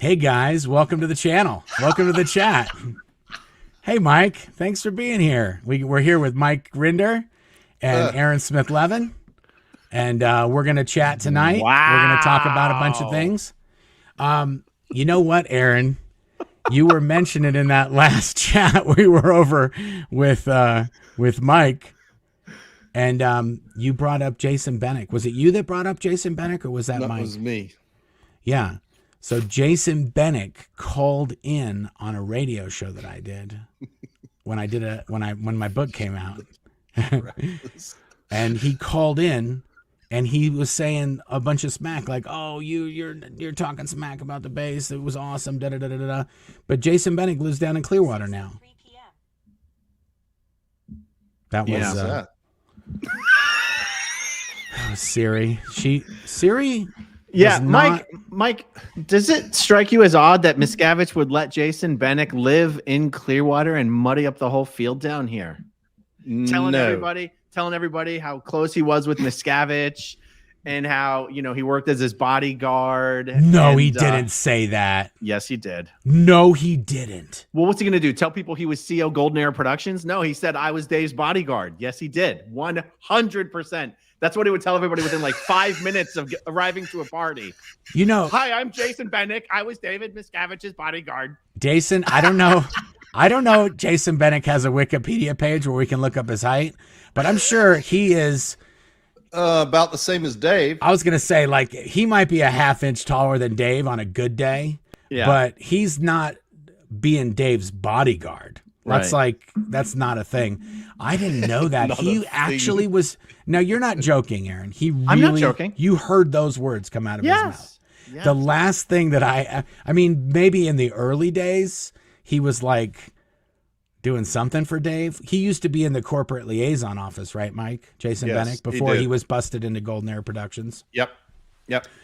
Hey guys, welcome to the channel. Welcome to the chat. Hey Mike, thanks for being here. We're here with Mike Rinder and Aaron Smith-Levin, and we're going to chat tonight. Wow. We're going to talk about a bunch of things. You know what, Aaron? You were mentioning in that last chat we were over with Mike, and you brought up Jason Bennick. Was it you that brought up Jason Bennick, or was that Mike? That was me. Yeah. So Jason Bennick called in on a radio show that I did when my book came out. And he called in and he was saying a bunch of smack, like, "Oh, you're talking smack about the base. It was awesome, da da da da da." But Jason Bennick lives down in Clearwater now. That was that was Siri. Siri. Yeah, Mike, does it strike you as odd that Miscavige would let Jason Bennick live in Clearwater and muddy up the whole field down here? Telling everybody how close he was with Miscavige and how, he worked as his bodyguard. No, he didn't say that. Yes, he did. No, he didn't. Well, what's he going to do? Tell people he was CEO Golden Era Productions? No, he said I was Dave's bodyguard. Yes, he did. 100%. That's what he would tell everybody within like 5 minutes of arriving to a party. Hi, I'm Jason Bennick. I was David Miscavige's bodyguard. Jason, I don't know. I don't know. Jason Bennick has a Wikipedia page where we can look up his height, but I'm sure he is about the same as Dave. I was going to say, like, he might be a half-inch taller than Dave on a good day, but he's not being Dave's bodyguard. That's that's not a thing. I didn't know that. He actually was. No, you're not joking, Aaron. I'm not joking. You heard those words come out of his mouth. Yes. The last thing that I mean, maybe in the early days, he was like doing something for Dave. He used to be in the corporate liaison office, right, Mike? Jason Bennick, before he was busted into Golden Era Productions. Yep.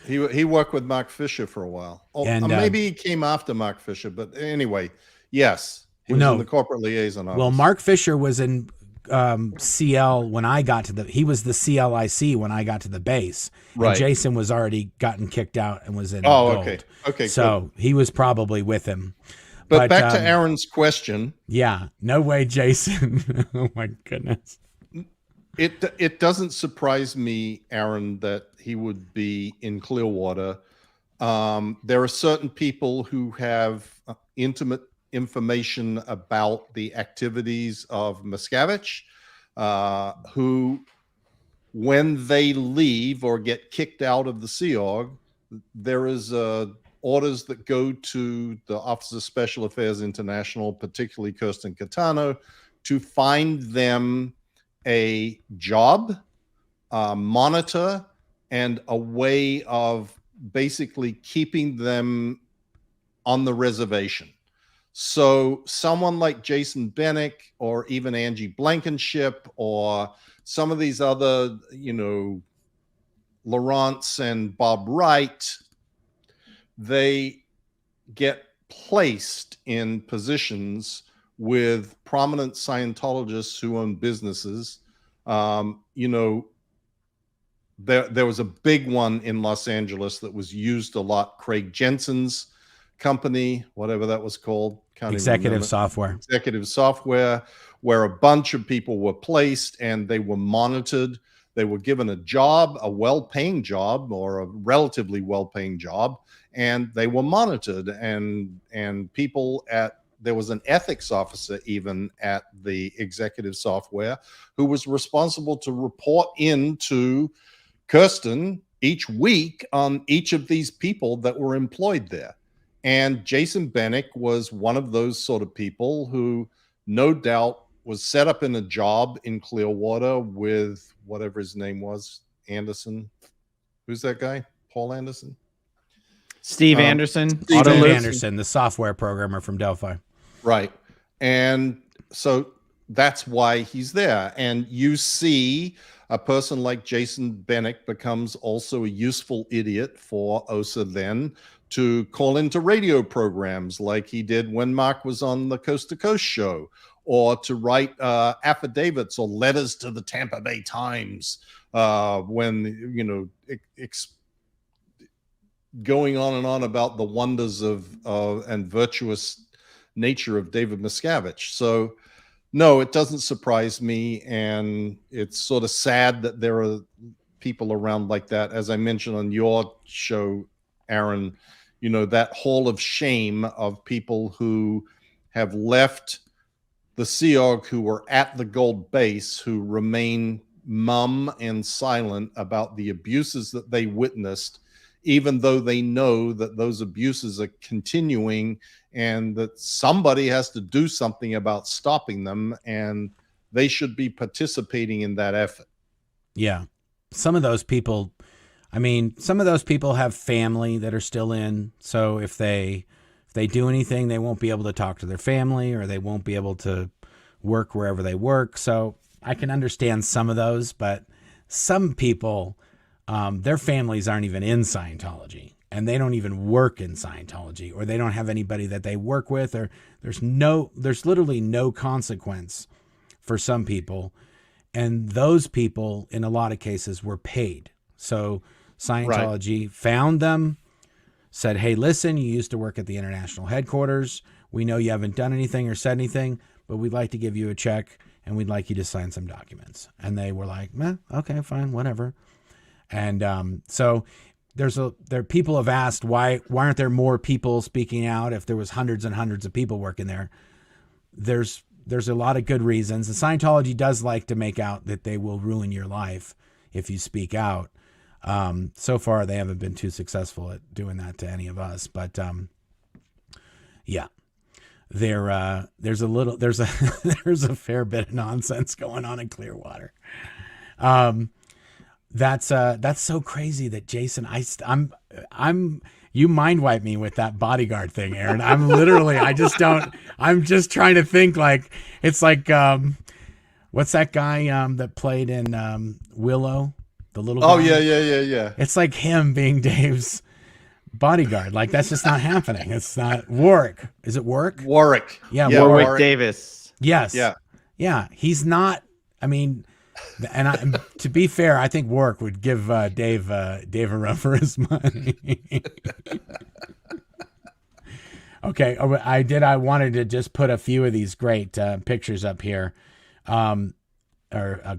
He worked with Mark Fisher for a while. And maybe he came after Mark Fisher, but anyway, yes. He was in the corporate liaison office. Well, Mark Fisher was in CL when I got to he was the CLIC when I got to the base. Right. And Jason was already gotten kicked out and was in gold. Okay. So he was probably with him. But back to Aaron's question. Yeah. No way, Jason. Oh my goodness. It doesn't surprise me, Aaron, that he would be in Clearwater. There are certain people who have intimate information about the activities of Miscavige, who, when they leave or get kicked out of the Sea Org, there is orders that go to the Office of Special Affairs International, particularly Kirsten Catano, to find them a job, monitor, and a way of basically keeping them on the reservation. So someone like Jason Bennick or even Angie Blankenship or some of these other, Lawrence and Bob Wright, they get placed in positions with prominent Scientologists who own businesses. There was a big one in Los Angeles that was used a lot, Craig Jensen's company, whatever that was called. Executive Software, where a bunch of people were placed and they were monitored. They were given a job, a well-paying job or a relatively well-paying job, and they were monitored. And people there was an ethics officer even at the Executive Software who was responsible to report into Kirsten each week on each of these people that were employed there. And Jason Bennick was one of those sort of people who no doubt was set up in a job in Clearwater with whatever his name was, Anderson. Who's that guy? Paul Anderson? Steve Anderson. Steve Anderson, the software programmer from Delphi. Right. And so that's why he's there. And you see a person like Jason Bennick becomes also a useful idiot for OSA then to call into radio programs like he did when Mark was on the Coast to Coast show, or to write affidavits or letters to the Tampa Bay Times when, going on about the wonders of and virtuous nature of David Miscavige. So no, it doesn't surprise me, and it's sort of sad that there are people around like that. As I mentioned on your show, Aaron, that hall of shame of people who have left the Sea Org, who were at the gold base, who remain mum and silent about the abuses that they witnessed, even though they know that those abuses are continuing and that somebody has to do something about stopping them, and they should be participating in that effort. Yeah. Some of those people have family that are still in. So if they do anything, they won't be able to talk to their family, or they won't be able to work wherever they work. So I can understand some of those, but some people, their families aren't even in Scientology, and they don't even work in Scientology, or they don't have anybody that they work with, or there's literally no consequence for some people. And those people, in a lot of cases, were paid. So Scientology found them, said, hey, listen, you used to work at the international headquarters. We know you haven't done anything or said anything, but we'd like to give you a check, and we'd like you to sign some documents. And they were like, okay, fine, whatever. And so there people have asked, why aren't there more people speaking out if there was hundreds and hundreds of people working there? There's a lot of good reasons. The Scientology does like to make out that they will ruin your life if you speak out. So far, they haven't been too successful at doing that to any of us. But yeah, there's a fair bit of nonsense going on in Clearwater. That's so crazy that Jason, you mind wipe me with that bodyguard thing, Aaron. I'm just trying to think, like, it's like, what's that guy that played in Willow, the little guy? Oh, yeah. It's like him being Dave's bodyguard. Like, that's just not happening. It's not Warwick. Is it Warwick? Warwick. Yeah, Warwick Davis. Yes. Yeah. He's not, I mean, and to be fair, I think Warwick would give Dave a run for his money. Okay, I wanted to just put a few of these great pictures up here, or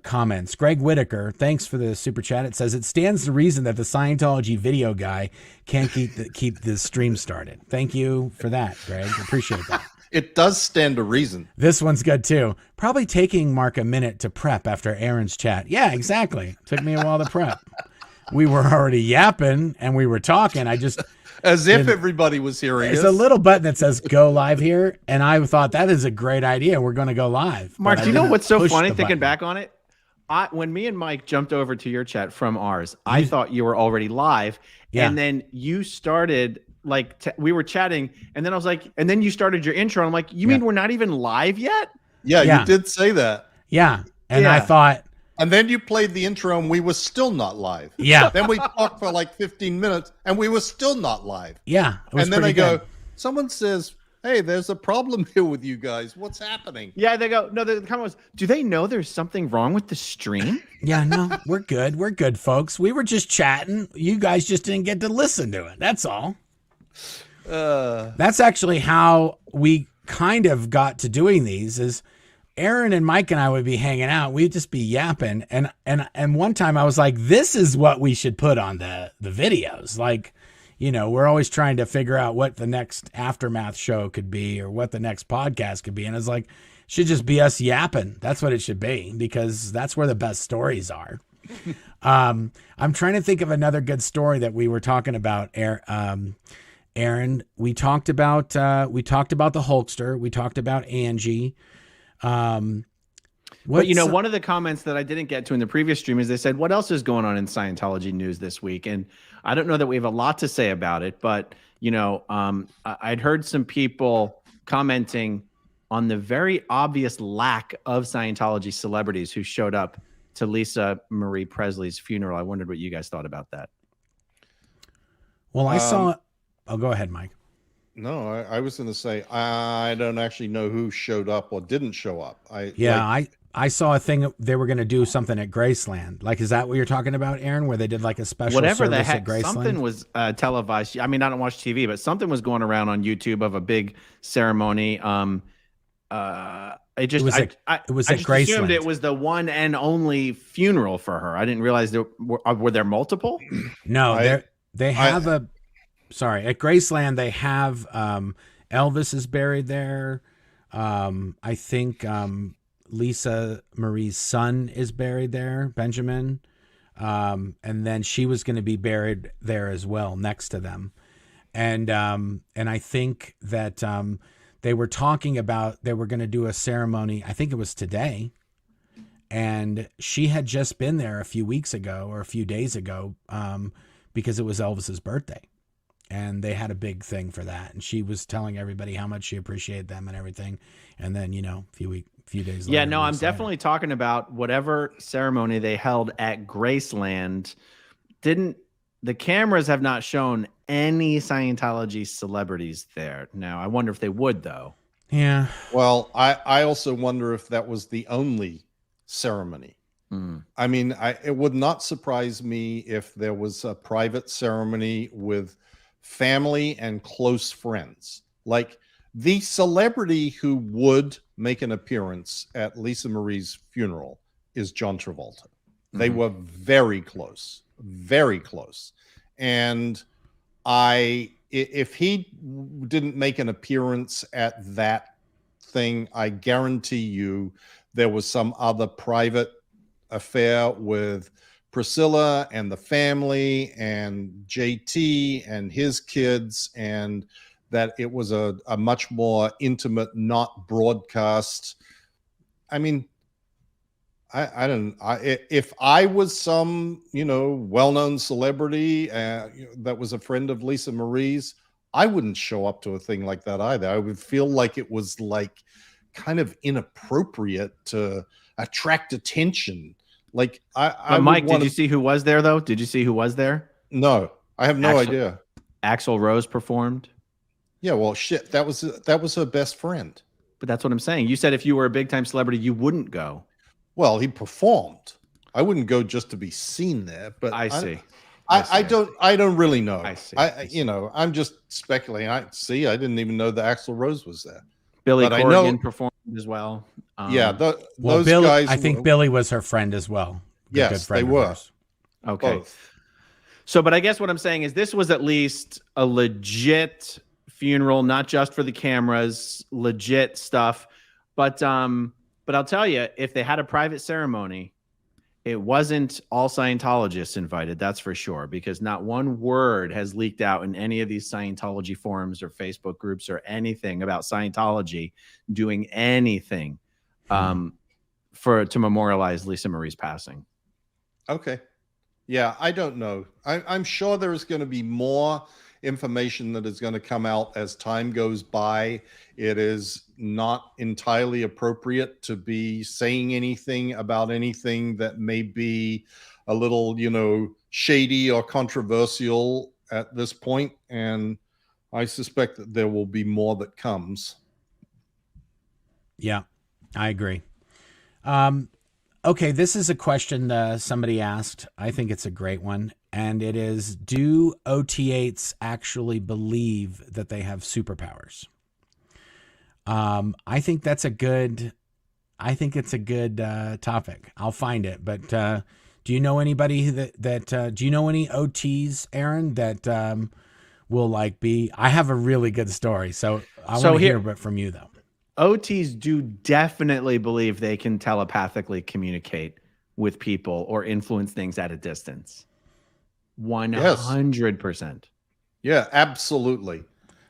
comments. Greg Whitaker, thanks for the super chat. It says, it stands to reason that the Scientology video guy can't keep the stream started. Thank you for that, Greg. Appreciate that. It does stand to reason. This one's good too. Probably taking Mark a minute to prep after Aaron's chat. Yeah, exactly. Took me a while to prep. We were already yapping and we were talking. As if everybody was hearing us. There's a little button that says go live here, and I thought that is a great idea. We're going to go live. Mark, do you know what's so funny thinking back on it? When me and Mike jumped over to your chat from ours, I thought you were already live, and then you started, like, we were chatting, and then I was like, and then you started your intro. And I'm like, you mean we're not even live yet? Yeah, you did say that. Yeah, and I thought. And then you played the intro, and we were still not live. Yeah. Then we talked for like 15 minutes, and we were still not live. Yeah. And then I go, someone says, hey, there's a problem here with you guys. What's happening? Yeah, they go, no, the comment was, do they know there's something wrong with the stream? Yeah, no, we're good. We're good, folks. We were just chatting. You guys just didn't get to listen to it. That's all. That's actually how we kind of got to doing these, is Aaron and Mike and I would be hanging out. We'd just be yapping. And one time I was like, this is what we should put on the videos. Like, you know, we're always trying to figure out what the next Aftermath show could be or what the next podcast could be. And it's like, it should just be us yapping. That's what it should be, because that's where the best stories are. I'm trying to think of another good story that we were talking about, Aaron. We talked about the Hulkster. We talked about Angie. But you know, one of the comments that I didn't get to in the previous stream is they said, what else is going on in Scientology news this week? And I don't know that we have a lot to say about it, but you know, I'd heard some people commenting on the very obvious lack of Scientology celebrities who showed up to Lisa Marie Presley's funeral. I wondered what you guys thought about that. Well, I saw. Oh, go ahead, Mike. No, I was going to say, I don't actually know who showed up or didn't show up. I saw a thing they were going to do something at Graceland. Like, is that what you're talking about, Aaron? Where they did like a special whatever service the heck, at Graceland? something was televised. I mean, I don't watch TV, but something was going around on YouTube of a big ceremony. It was at Graceland. Assumed it was the one and only funeral for her. I didn't realize were there multiple. No, they have at Graceland they have Elvis is buried there. I think Lisa Marie's son is buried there, Benjamin. And then she was going to be buried there as well, next to them. And I think that they were talking about they were going to do a ceremony. I think it was today. And she had just been there a few weeks ago or a few days ago because it was Elvis's birthday. And they had a big thing for that. And she was telling everybody how much she appreciated them and everything. And then, a few days later. Yeah, no, I'm definitely talking about whatever ceremony they held at Graceland. The cameras have not shown any Scientology celebrities there. Now, I wonder if they would, though. Yeah. Well, I also wonder if that was the only ceremony. I mean, it would not surprise me if there was a private ceremony with family and close friends. Like the celebrity who would make an appearance at Lisa Marie's funeral is John Travolta. They were very close. And if he didn't make an appearance at that thing, I guarantee you there was some other private affair with Priscilla and the family and JT and his kids, and that it was a much more intimate, not broadcast. I mean, if I was some, well-known celebrity that was a friend of Lisa Marie's, I wouldn't show up to a thing like that either. I would feel like it was like kind of inappropriate to attract attention. Like Mike, did you see who was there though? Did you see who was there? No, I have no idea. Axl Rose performed. Yeah, well, shit, that was her best friend. But that's what I'm saying. You said if you were a big time celebrity, you wouldn't go. Well, he performed. I wouldn't go just to be seen there. But I see. I don't really know. I see. I'm just speculating. I didn't even know that Axl Rose was there. Billy Corgan performed as well. Those Billy, guys. I think Billy was her friend as well. Yes, they were. Okay. Both. So, but I guess what I'm saying is this was at least a legit funeral, not just for the cameras, legit stuff. But I'll tell you, if they had a private ceremony, it wasn't all Scientologists invited, that's for sure, because not one word has leaked out in any of these Scientology forums or Facebook groups or anything about Scientology doing anything to memorialize Lisa Marie's passing. Okay. Yeah, I don't know. I'm sure there's going to be more information that is going to come out as time goes by. It is not entirely appropriate to be saying anything about anything that may be a little, shady or controversial at this point. And I suspect that there will be more that comes. Yeah, I agree. Okay, this is a question somebody asked. I think it's a great one. And it is, do OT8s actually believe that they have superpowers? I think it's a good topic. I'll find it. But do you know anybody do you know any OTs, Aaron, that will be? I have a really good story. So I want to hear it from you though. OTs do definitely believe they can telepathically communicate with people or influence things at a distance. 100%. Yeah, absolutely.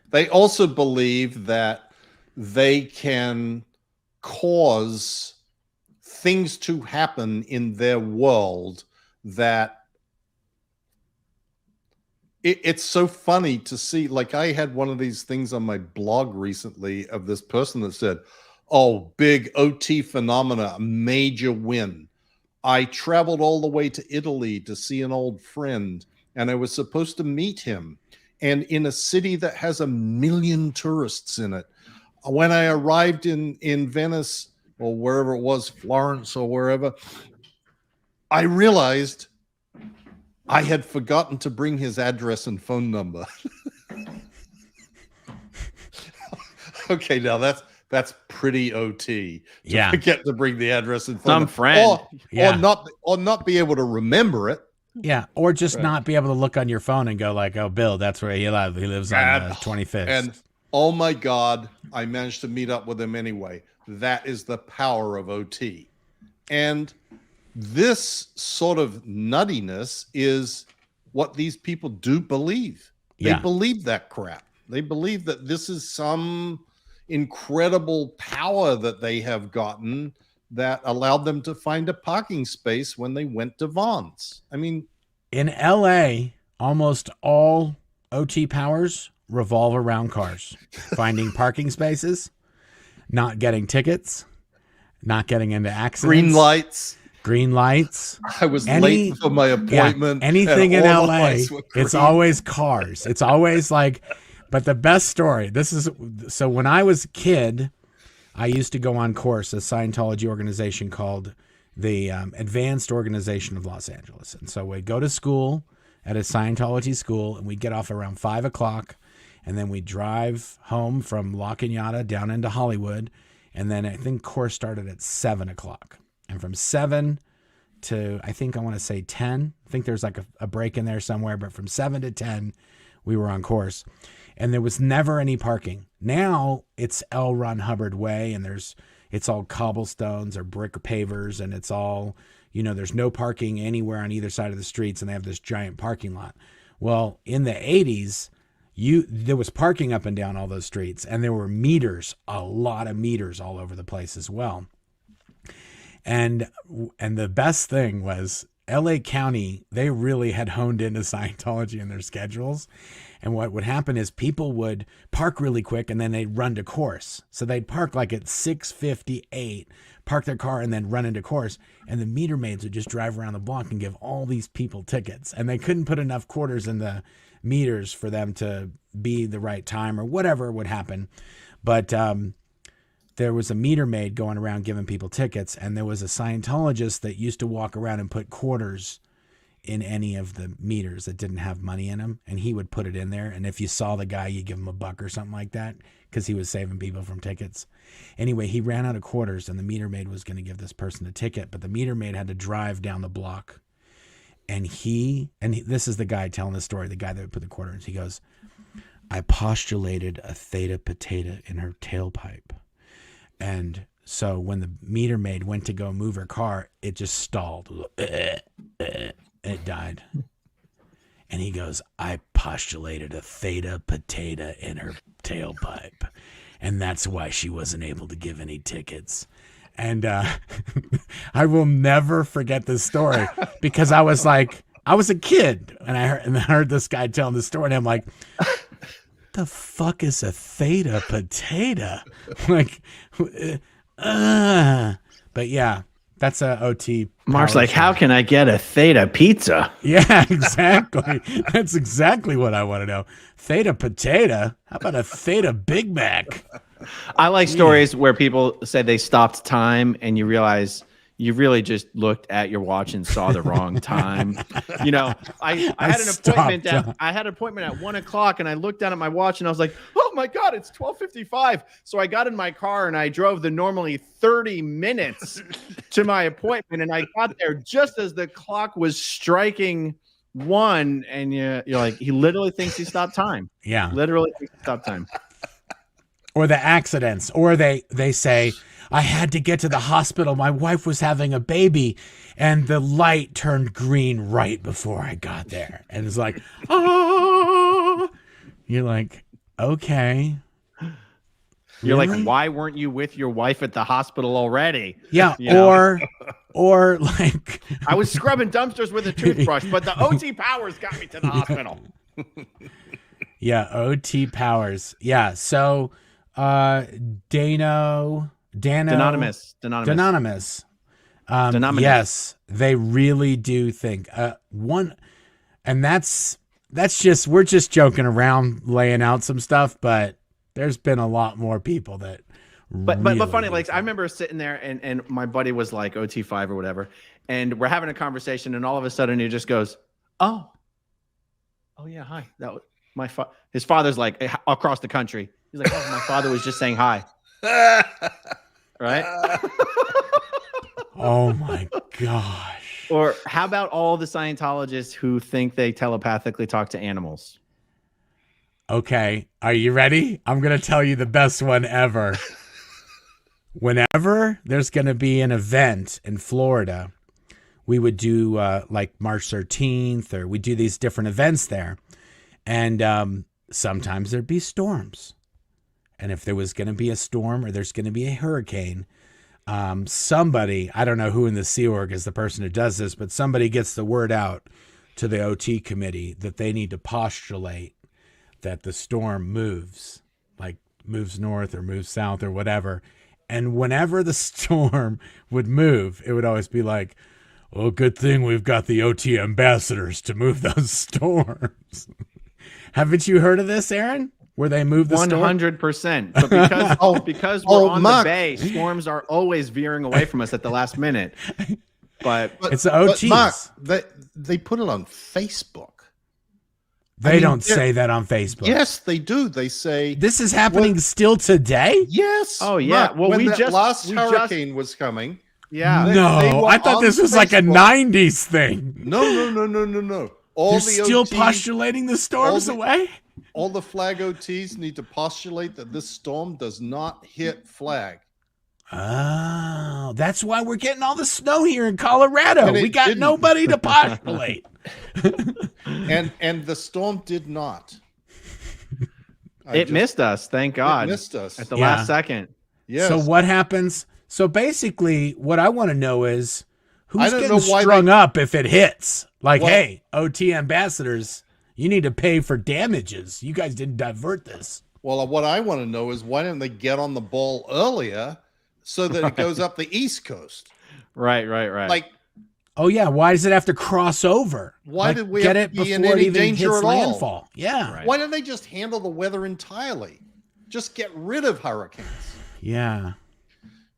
They also believe that they can cause things to happen in their world that it's so funny to see. Like, I had one of these things on my blog recently of this person that said, "Oh, big OT phenomena, major win. I traveled all the way to Italy to see an old friend, and I was supposed to meet him. And in a city that has 1 million tourists in it, when I arrived in Venice, or wherever it was, Florence or wherever, I realized I had forgotten to bring his address and phone number. Okay, now that's pretty OT. Yeah, forget to bring the address and phone number. Friend, or not be able to remember it. Yeah, or just not be able to look on your phone and go like, "Oh, Bill, that's where he lives. He lives on the 25th." And oh my God, I managed to meet up with him anyway. That is the power of OT. And this sort of nuttiness is what these people do believe. They believe that crap. They believe that this is some incredible power that they have gotten that allowed them to find a parking space when they went to Vaughn's. I mean, in LA, almost all OT powers revolve around cars, finding parking spaces, not getting tickets, not getting into accidents. Green lights. I was late for my appointment. Yeah, anything in LA, it's always cars. It's always like, but the best story, so when I was a kid, I used to go on course, a Scientology organization called the Advanced Organization of Los Angeles. And so we'd go to school at a Scientology school, and we'd get off around 5 o'clock, and then we'd drive home from La Cañada down into Hollywood. And then I think course started at 7 o'clock. And from 7 to, I want to say 10, I think there's like a break in there somewhere, but from 7 to 10, we were on course. And there was never any parking. Now it's L. Ron Hubbard Way, and it's all cobblestones or brick pavers, and it's all, there's no parking anywhere on either side of the streets, and they have this giant parking lot. Well, in the 80s, there was parking up and down all those streets, and there were meters, a lot of meters all over the place as well. And the best thing was LA County, they really had honed into Scientology in their schedules. And what would happen is people would park really quick and then they'd run to course. So they'd park like at 6:58, park their car and then run into course. And the meter maids would just drive around the block and give all these people tickets. And they couldn't put enough quarters in the meters for them to be the right time or whatever would happen. But there was a meter maid going around giving people tickets, and there was a Scientologist that used to walk around and put quarters in any of the meters that didn't have money in them, and he would put it in there. And if you saw the guy, you give him $1 or something like that, because he was saving people from tickets. Anyway, he ran out of quarters, and the meter maid was going to give this person a ticket, but the meter maid had to drive down the block. And this is the guy telling the story, the guy that would put the quarter in. He goes, "I postulated a theta potata in her tailpipe. And so when the meter maid went to go move her car, it just stalled. It died." And he goes, "I postulated a theta potata in her tailpipe. And that's why she wasn't able to give any tickets." And I will never forget this story, because I was a kid, and I heard this guy telling the story, and I'm like, the fuck is a theta potato? But yeah, that's a OT. Mark's like, how can I get a theta pizza? Yeah, exactly. That's exactly what I want to know. Theta potato? How about a theta Big Mac? I like stories where people say they stopped time and you realize you really just looked at your watch and saw the wrong time. I had an appointment at 1 o'clock, and I looked down at my watch and I was like, oh my God, it's 12:55. So I got in my car and I drove the normally 30 minutes to my appointment, and I got there just as the clock was striking 1, and you're like, he literally thinks he stopped time. Yeah. Literally thinks he stopped time. Or the accidents, or they say, "I had to get to the hospital. My wife was having a baby, and the light turned green right before I got there." And it's like, oh, you're like, okay. You're really? like, why weren't you with your wife at the hospital already? Yeah. Or like, I was scrubbing dumpsters with a toothbrush, but the OT powers got me to the hospital. Yeah. OT powers. Yeah. So, Danonymous. Yes, they really do think and that's just, we're just joking around laying out some stuff, but there's been a lot more people that But funny, like I remember sitting there and my buddy was like OT5 or whatever, and we're having a conversation, and all of a sudden he just goes, "Oh yeah, hi." That was his father's like across the country. He's like, "Oh, my father was just saying hi." Right? Oh my gosh. Or how about all the Scientologists who think they telepathically talk to animals? Okay, are you ready? I'm going to tell you the best one ever. Whenever there's going to be an event in Florida, we would do like March 13th, or we do these different events there. And sometimes there'd be storms. And if there was going to be a storm or there's going to be a hurricane, somebody, I don't know who in the Sea Org is the person who does this, but somebody gets the word out to the OT committee that they need to postulate that the storm moves, like moves north or moves south or whatever. And whenever the storm would move, it would always be like, well, good thing we've got the OT ambassadors to move those storms. Haven't you heard of this, Aaron? Where they move the 100%. But because we're on the bay, storms are always veering away from us at the last minute. But it's the OTs. Mark, they put it on Facebook. They don't say that on Facebook. Yes, they do. They say this is happening still today. Yes. Oh yeah. Mark, well, when last hurricane was coming. Yeah. No, I thought this was like a '90s thing. No. They're still postulating the storms away. All the flag OTs need to postulate that this storm does not hit flag. Oh, that's why we're getting all the snow here in Colorado. We got nobody to postulate. and the storm did not. It missed us, thank God. It missed us at the last second. Yes. So what happens? So basically, what I want to know is who's getting strung up if it hits. Like, hey, OT ambassadors, you need to pay for damages. You guys didn't divert this. Well, what I want to know is why didn't they get on the ball earlier so that it goes up the East Coast? Right. Like, oh yeah, why does it have to cross over? Why did we get have it to be in before any it even danger hits at all? landfall? Yeah. Right. Why don't they just handle the weather entirely? Just get rid of hurricanes. Yeah.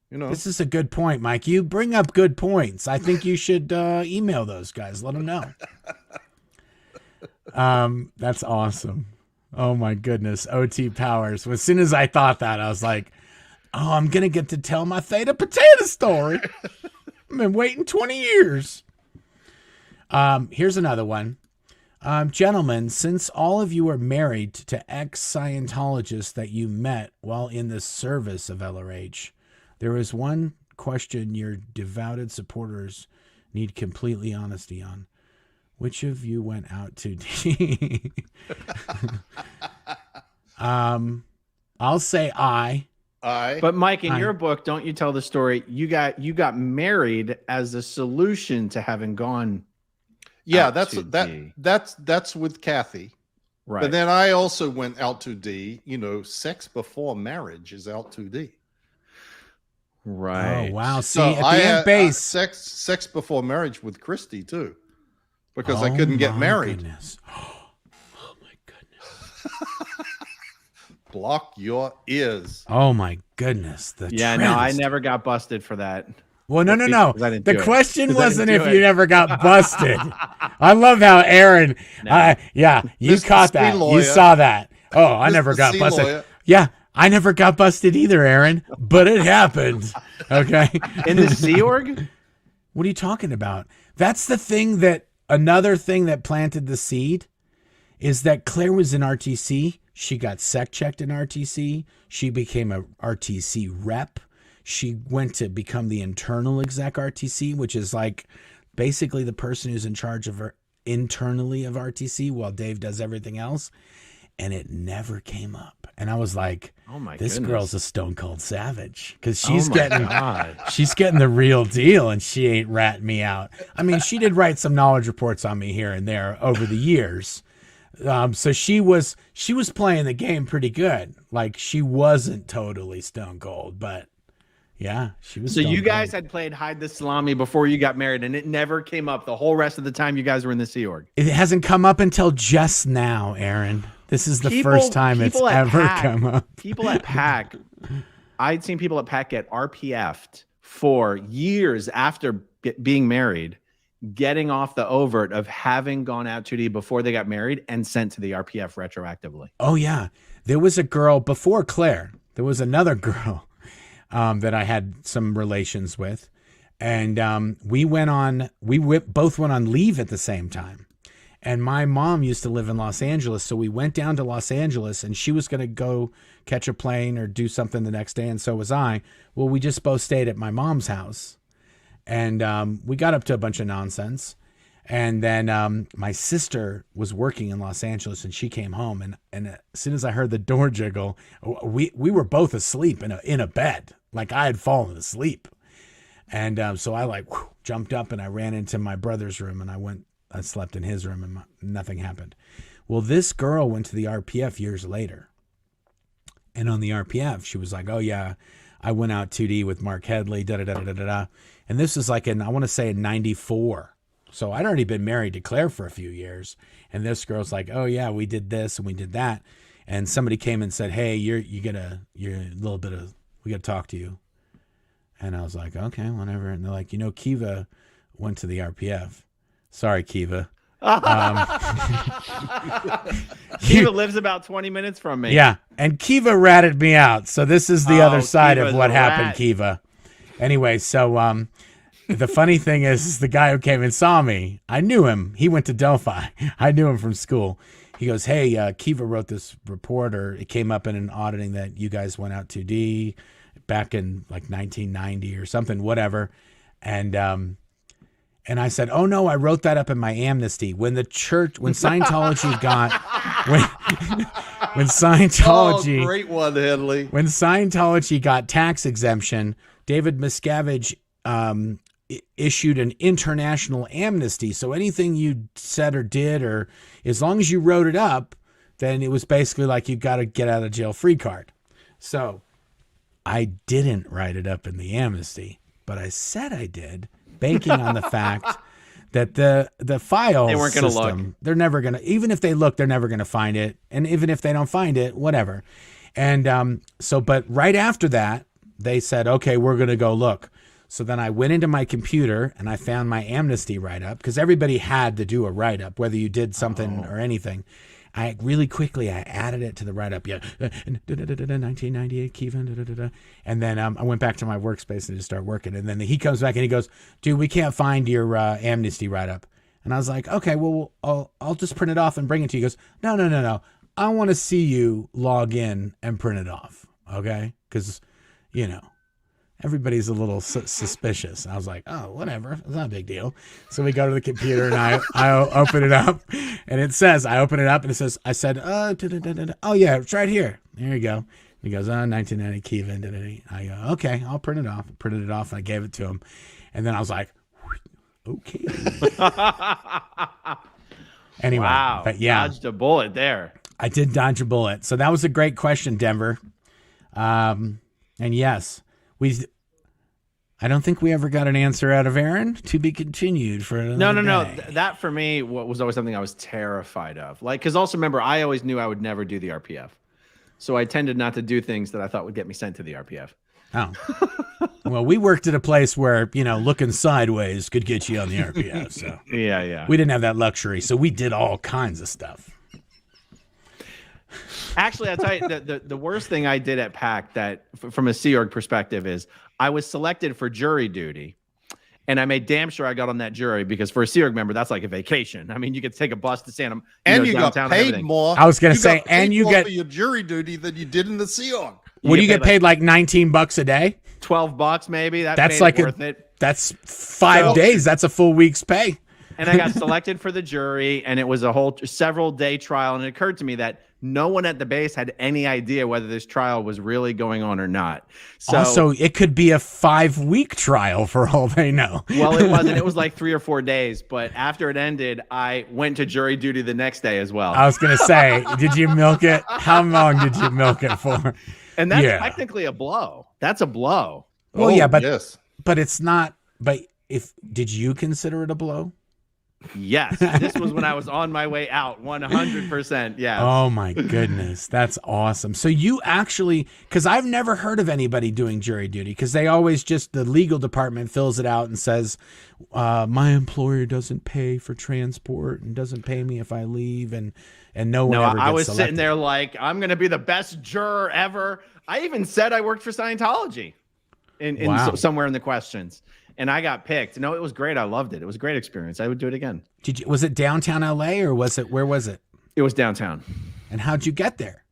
You know, this is a good point, Mike. You bring up good points. I think you should email those guys. Let them know. That's awesome. Oh my goodness. OT powers. As soon as I thought that, I was like, oh, I'm going to get to tell my Theta Potato story. I've been waiting 20 years. Here's another one. Gentlemen, since all of you are married to ex-Scientologists that you met while in the service of LRH, there is one question your devoted supporters need completely honesty on. Which of you went out too deep? I'll say I. But Mike, in your book, don't you tell the story? You got married as a solution to having gone. Yeah, that's with Kathy. Right. But then I also went out 2D. You know, sex before marriage is out 2D. Right. Oh wow. See, So at the end base, sex before marriage with Christy too, because I couldn't get married. Goodness. Oh my goodness. Block your ears. Oh my goodness. No, I never got busted for that. Well, no. The question wasn't if you it. never got busted. I love how Aaron, you Mr. caught that. Lawyer. You saw that. Oh, I never got busted. Lawyer. Yeah, I never got busted either, Aaron, but it happened. Okay. In the Sea Org? What are you talking about? That's the thing another thing that planted the seed is that Claire was in RTC. She got sec checked in RTC. She became a RTC rep. She went to become the internal exec RTC, which is like basically the person who's in charge of her internally of RTC while Dave does everything else. And it never came up. And I was like, oh my this goodness. girl's a stone cold savage because she's she's getting the real deal and she ain't ratting me out. I mean, she did write some knowledge reports on me here and there over the years. So she was playing the game pretty good. Like she wasn't totally stone cold, but yeah, she was. So you stone guys cold. had played hide the salami before you got married, and it never came up the whole rest of the time you guys were in the Sea Org. It hasn't come up until just now, Aaron. This is the first time it's ever come up. People at PAC I'd seen people at PAC get RPF'd for years after being married, getting off the overt of having gone out 2D before they got married and sent to the RPF retroactively. Oh, yeah. There was a girl before Claire. There was another girl that I had some relations with. And we both went on leave at the same time. And my mom used to live in Los Angeles. So we went down to Los Angeles and she was going to go catch a plane or do something the next day. And so was I. Well, we just both stayed at my mom's house. And we got up to a bunch of nonsense. And then my sister was working in Los Angeles and she came home. And as soon as I heard the door jiggle, we were both asleep in a bed. Like I had fallen asleep. And so I jumped up and I ran into my brother's room and I slept in his room and nothing happened. Well, this girl went to the RPF years later. And on the RPF, she was like, oh, yeah, I went out 2D with Mark Headley, da-da-da-da-da-da. And this was like I want to say in 94. So I'd already been married to Claire for a few years. And this girl's like, oh, yeah, we did this and we did that. And somebody came and said, hey, we got to talk to you. And I was like, okay, whatever. And they're like, Kiva went to the RPF. Sorry, Kiva. Kiva lives about 20 minutes from me. Yeah. And Kiva ratted me out. So this is the other side of what happened, Kiva. Anyway, so the funny thing is the guy who came and saw me, I knew him. He went to Delphi. I knew him from school. He goes, hey, Kiva wrote this report, or it came up in an auditing that you guys went out 2D back in like 1990 or something, whatever. And I said, oh no, I wrote that up in my amnesty. When Scientology got, when Scientology, oh, great one, Headley. When Scientology got tax exemption, David Miscavige issued an international amnesty. So anything you said or did, or as long as you wrote it up, then it was basically like you got a get out of jail free card. So I didn't write it up in the amnesty, but I said I did, banking on the fact that the file they weren't going to look. They're never going to, even if they look, they're never going to find it. And even if they don't find it, whatever. And but right after that, they said, okay, we're going to go look. So then I went into my computer and I found my amnesty write-up, because everybody had to do a write-up, whether you did something or anything. I really quickly, I added it to the write-up. Yeah, 1998, Kiva, and then I went back to my workspace and just started working. And then he comes back and he goes, dude, we can't find your amnesty write-up. And I was like, okay, well, I'll just print it off and bring it to you. He goes, no. I want to see you log in and print it off, okay? Because, everybody's a little suspicious. I was like, oh, whatever. It's not a big deal. So we go to the computer and I open it up, and it says, I open it up and it says, I said, oh yeah, it's right here. There you go. He goes, 1990 Kiva. I go, okay, I'll print it off. Printed it off and I gave it to him. And then I was like, okay. Anyway. Wow. But yeah. Dodged a bullet there. I did dodge a bullet. So that was a great question, Denver. And yes, I don't think we ever got an answer out of Aaron. To be continued for another No. day. That for me was always something I was terrified of. Because also remember, I always knew I would never do the RPF. So I tended not to do things that I thought would get me sent to the RPF. Oh. Well, we worked at a place where, looking sideways could get you on the RPF. So yeah. We didn't have that luxury. So we did all kinds of stuff. Actually, I'll tell you, the worst thing I did at PAC that from a Sea Org perspective is I was selected for jury duty, and I made damn sure I got on that jury, because for a Sea Org member, that's like a vacation. I mean, you could take a bus to Santa, and you got paid more. I was going to say, and you get for your jury duty than you did in the Sea Org. What do you get paid like $19 a day? $12 maybe. That's like worth it. That's 5 days. That's a full week's pay. And I got selected for the jury, and it was a whole several day trial. And it occurred to me that no one at the base had any idea whether this trial was really going on or not. So also, it could be a 5-week trial for all they know. Well, it wasn't. It was like 3 or 4 days. But after it ended, I went to jury duty the next day as well. I was going to say, did you milk it? How long did you milk it for? And that's technically a blow. That's a blow. Well, yeah, but yes. But it's not. But did you consider it a blow? Yes, this was when I was on my way out. 100%. Yes. Oh my goodness, that's awesome. So you actually, because I've never heard of anybody doing jury duty, because they always just, the legal department fills it out and says, my employer doesn't pay for transport and doesn't pay me if I leave, and no one ever gets I was selected. sitting there like, I'm going to be the best juror ever. I even said I worked for Scientology in somewhere in the questions. And I got picked. No, it was great. I loved it. It was a great experience. I would do it again. Was it downtown LA or where was it? It was downtown. And how'd you get there?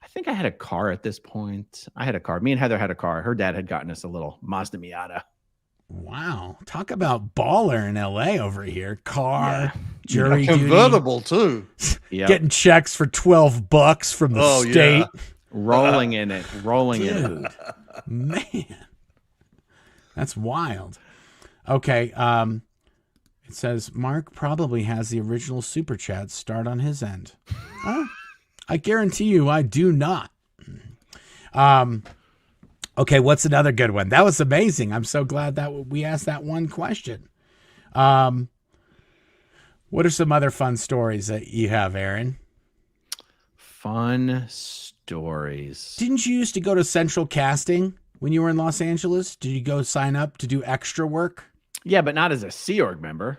I think I had a car at this point. I had a car. Me and Heather had a car. Her dad had gotten us a little Mazda Miata. Wow. Talk about baller in LA over here. Car, jury convertible too. Yep. Getting checks for $12 from the state. Yeah. Rolling in it. In it. Man. That's wild. Okay. It says Mark probably has the original super chat start on his end. I guarantee you I do not. Okay, what's another good one? That was amazing. I'm so glad that we asked that one question. What are some other fun stories that you have, Aaron? Fun stories. Didn't you used to go to Central Casting when you were in Los Angeles? Did you go sign up to do extra work? Yeah, but not as a Sea Org member.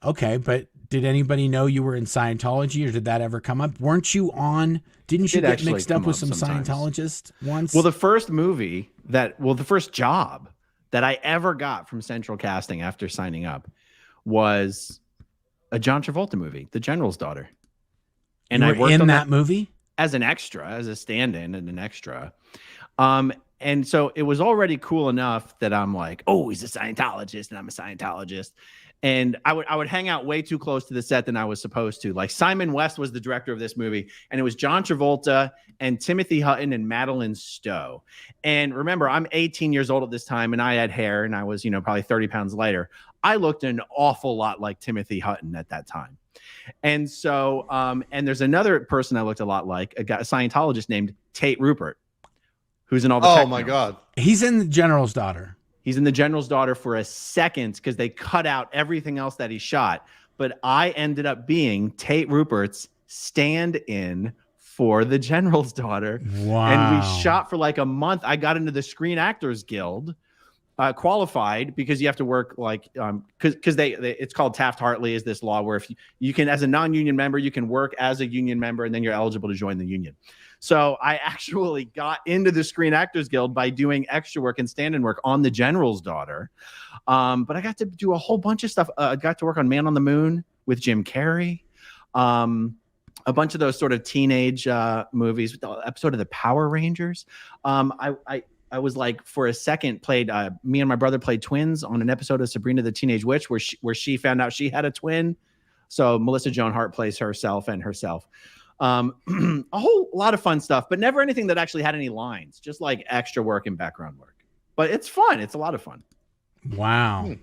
Okay, but did anybody know you were in Scientology, or did that ever come up? Didn't you get mixed up with some Scientologists once? Well, the first job that I ever got from Central Casting after signing up was a John Travolta movie, The General's Daughter. And you were I worked in that movie as an extra, as a stand-in and an extra. And so it was already cool enough that I'm like, oh, he's a Scientologist and I'm a Scientologist. And I would hang out way too close to the set than I was supposed to. Like Simon West was the director of this movie, and it was John Travolta and Timothy Hutton and Madeline Stowe. And remember, I'm 18 years old at this time, and I had hair, and I was, probably 30 pounds lighter. I looked an awful lot like Timothy Hutton at that time. And so, and there's another person I looked a lot like, a Scientologist named Tate Rupert, who's in all the Oh my God. He's in The General's Daughter. He's in The General's Daughter for a second because they cut out everything else that he shot. But I ended up being Tate Rupert's stand-in for The General's Daughter. Wow. And we shot for like a month. I got into the Screen Actors Guild, qualified because you have to work like, because it's called Taft-Hartley is this law where if you can, as a non-union member, you can work as a union member and then you're eligible to join the union. So I actually got into the Screen Actors Guild by doing extra work and stand-in work on The General's Daughter. But I got to do a whole bunch of stuff. I got to work on Man on the Moon with Jim Carrey. A bunch of those sort of teenage movies. The episode of the Power Rangers. I was like, for a second, me and my brother played twins on an episode of Sabrina the Teenage Witch where she found out she had a twin. So Melissa Joan Hart plays herself and herself. A whole lot of fun stuff, but never anything that actually had any lines, just like extra work and background work. But it's fun. It's a lot of fun. Wow.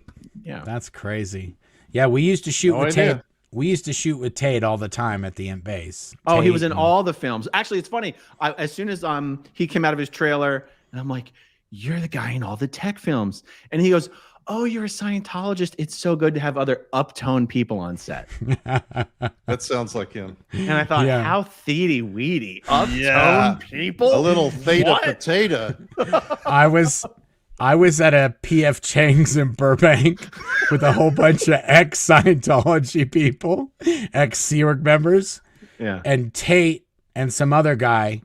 Yeah. That's crazy. Yeah, we used to shoot with Tate. We used to shoot with Tate all the time at the Imp Base. Oh, Tate, he was in all the films. Actually, it's funny. As soon as he came out of his trailer, and I'm like, you're the guy in all the tech films. And he goes, oh, you're a Scientologist. It's so good to have other uptone people on set. That sounds like him. And I thought, how theedy-weedy. Uptone people? A little theta potato. I was at a PF Chang's in Burbank with a whole bunch of ex-Scientology people, ex-Sea Org members. Yeah. And Tate and some other guy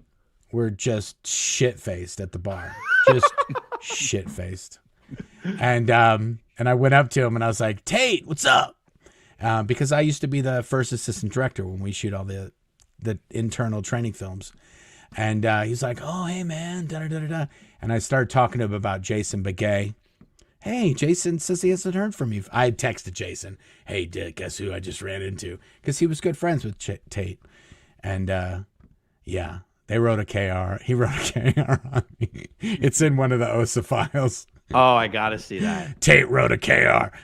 were just shit-faced at the bar. Just shit-faced. And I went up to him and I was like, Tate, what's up? Because I used to be the first assistant director when we shoot all the internal training films. And he's like, oh, hey, man, da-da-da-da-da. And I started talking to him about Jason Begay. Hey, Jason says he hasn't heard from you. I had texted Jason, hey, guess who I just ran into? Because he was good friends with Tate. And, yeah, they wrote a KR. He wrote a KR on me. It's in one of the OSA files. Oh, I got to see that. Tate wrote a KR.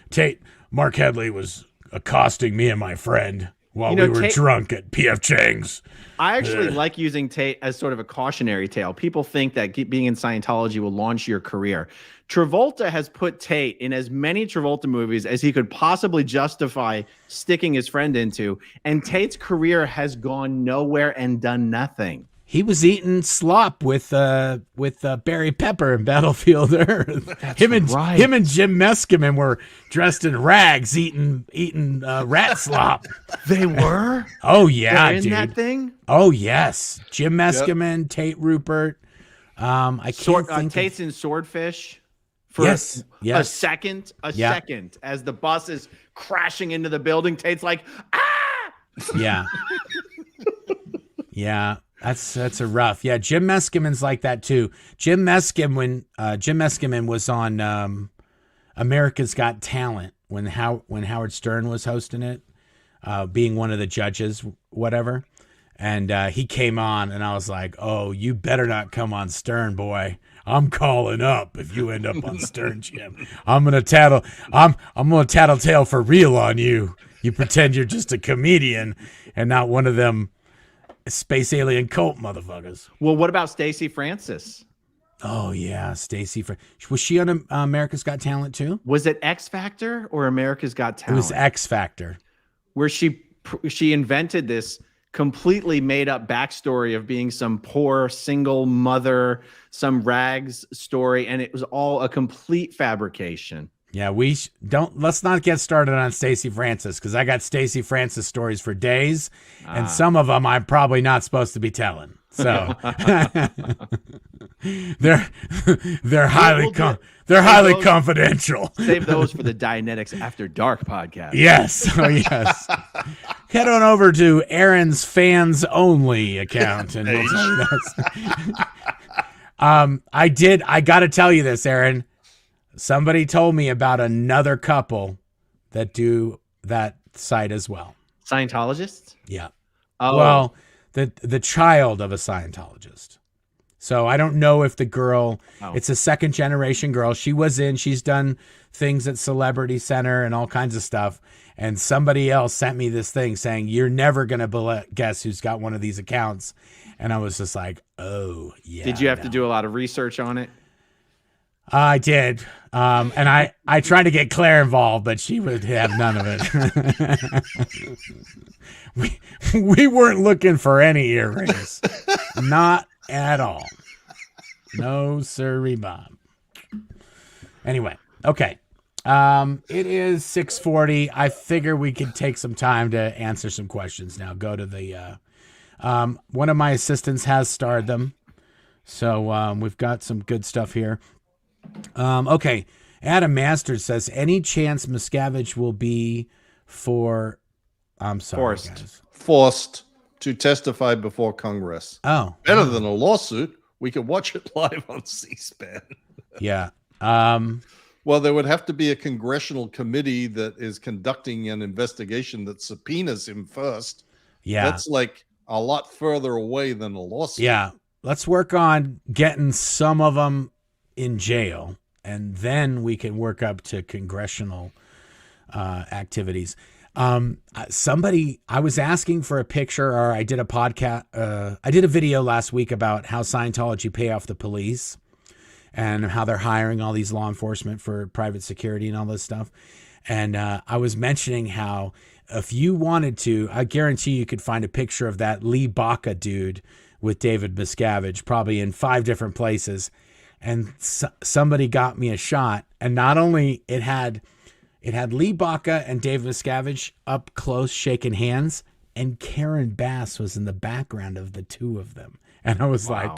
Mark Headley was accosting me and my friend. while we were drunk at P.F. Chang's. I actually like using Tate as sort of a cautionary tale. People think that being in Scientology will launch your career. Travolta has put Tate in as many Travolta movies as he could possibly justify sticking his friend into, and Tate's career has gone nowhere and done nothing. He was eating slop with Barry Pepper in Battlefield Earth. Him and Jim Meskimen were dressed in rags, eating rat slop. They were? Oh yeah, they're in dude. That thing? Oh yes, Jim Meskimen, Tate Rupert. I can't think. Tate's in Swordfish. For a second, as the bus is crashing into the building, Tate's like, ah! Yeah. Yeah. That's a rough. Yeah, Jim Meskimen's like that too. Jim Meskimen was on America's Got Talent when Howard Stern was hosting it, being one of the judges, whatever. And he came on, and I was like, "Oh, you better not come on Stern, boy. I'm calling up if you end up on Stern, Jim. I'm gonna tattletale for real on you. You pretend you're just a comedian and not one of them space alien cult motherfuckers." Well, what about Stacey Francis? Oh yeah, Stacey. Was she on America's Got Talent too? Was it X Factor or America's Got Talent? It was X Factor, where she invented this completely made up backstory of being some poor single mother, some rags story, and it was all a complete fabrication. Yeah, let's not get started on Stacey Francis, because I got Stacey Francis stories for days, and some of them I'm probably not supposed to be telling. So they're highly confidential. Save those for the Dianetics After Dark podcast. Yes, oh yes. Head on over to Aaron's Fans Only account, and we'll tell you that. I got to tell you this, Aaron. Somebody told me about another couple that do that site as well. Scientologists? Yeah. Oh. Well, the child of a Scientologist. So I don't know if the girl, it's a second generation girl. She's done things at Celebrity Center and all kinds of stuff. And somebody else sent me this thing saying, you're never going to guess who's got one of these accounts. And I was just like, oh, yeah. Did you have to do a lot of research on it? I did. And I tried to get Claire involved, but she would have none of it. we weren't looking for any earrings. Not at all. No, sirree, Bob. Anyway, okay. It is 6:40. I figure we could take some time to answer some questions now. Go to the one of my assistants has starred them. So we've got some good stuff here. Okay. Adam Masters says, any chance Miscavige will be forced to testify before Congress? Oh, better than a lawsuit. We could watch it live on C-SPAN. Yeah. Well, there would have to be a congressional committee that is conducting an investigation that subpoenas him first. Yeah. That's like a lot further away than a lawsuit. Yeah. Let's work on getting some of them in jail, and then we can work up to congressional activities. I was asking for a picture, or I did a podcast. I did a video last week about how Scientology pay off the police and how they're hiring all these law enforcement for private security and all this stuff. And I was mentioning how if you wanted to, I guarantee you could find a picture of that Lee Baca dude with David Miscavige, probably in 5 different places. And somebody got me a shot, and not only it had Lee Baca and Dave Miscavige up close shaking hands, and Karen Bass was in the background of the two of them. And I was like,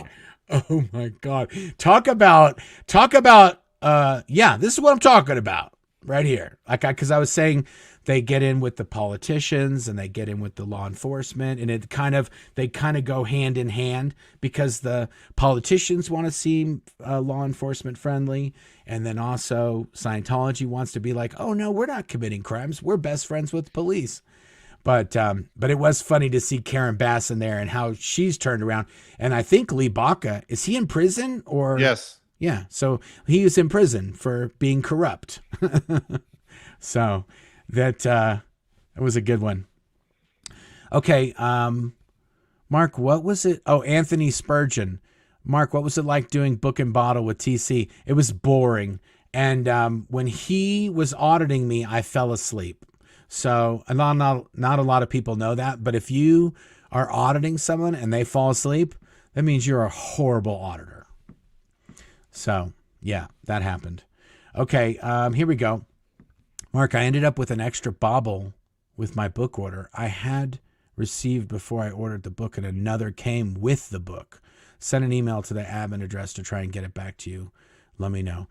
oh my God. Talk about this is what I'm talking about right here. Because I was saying they get in with the politicians and they get in with the law enforcement, and they kind of go hand in hand, because the politicians want to seem law enforcement friendly, and then also Scientology wants to be like, oh no, we're not committing crimes, we're best friends with police. But it was funny to see Karen Bass in there and how she's turned around. And I think Lee Baca, is he in prison or? Yes. Yeah. So he is in prison for being corrupt. So that was a good one. Okay. Mark, what was it? Oh, Anthony Spurgeon. Mark, what was it like doing Book and Bottle with TC? It was boring. And when he was auditing me, I fell asleep. So not a lot of people know that. But if you are auditing someone and they fall asleep, that means you're a horrible auditor. So, yeah, that happened. Okay, here we go. Mark, I ended up with an extra bauble with my book order. I had received before I ordered the book, and another came with the book. Send an email to the admin address to try and get it back to you. Let me know.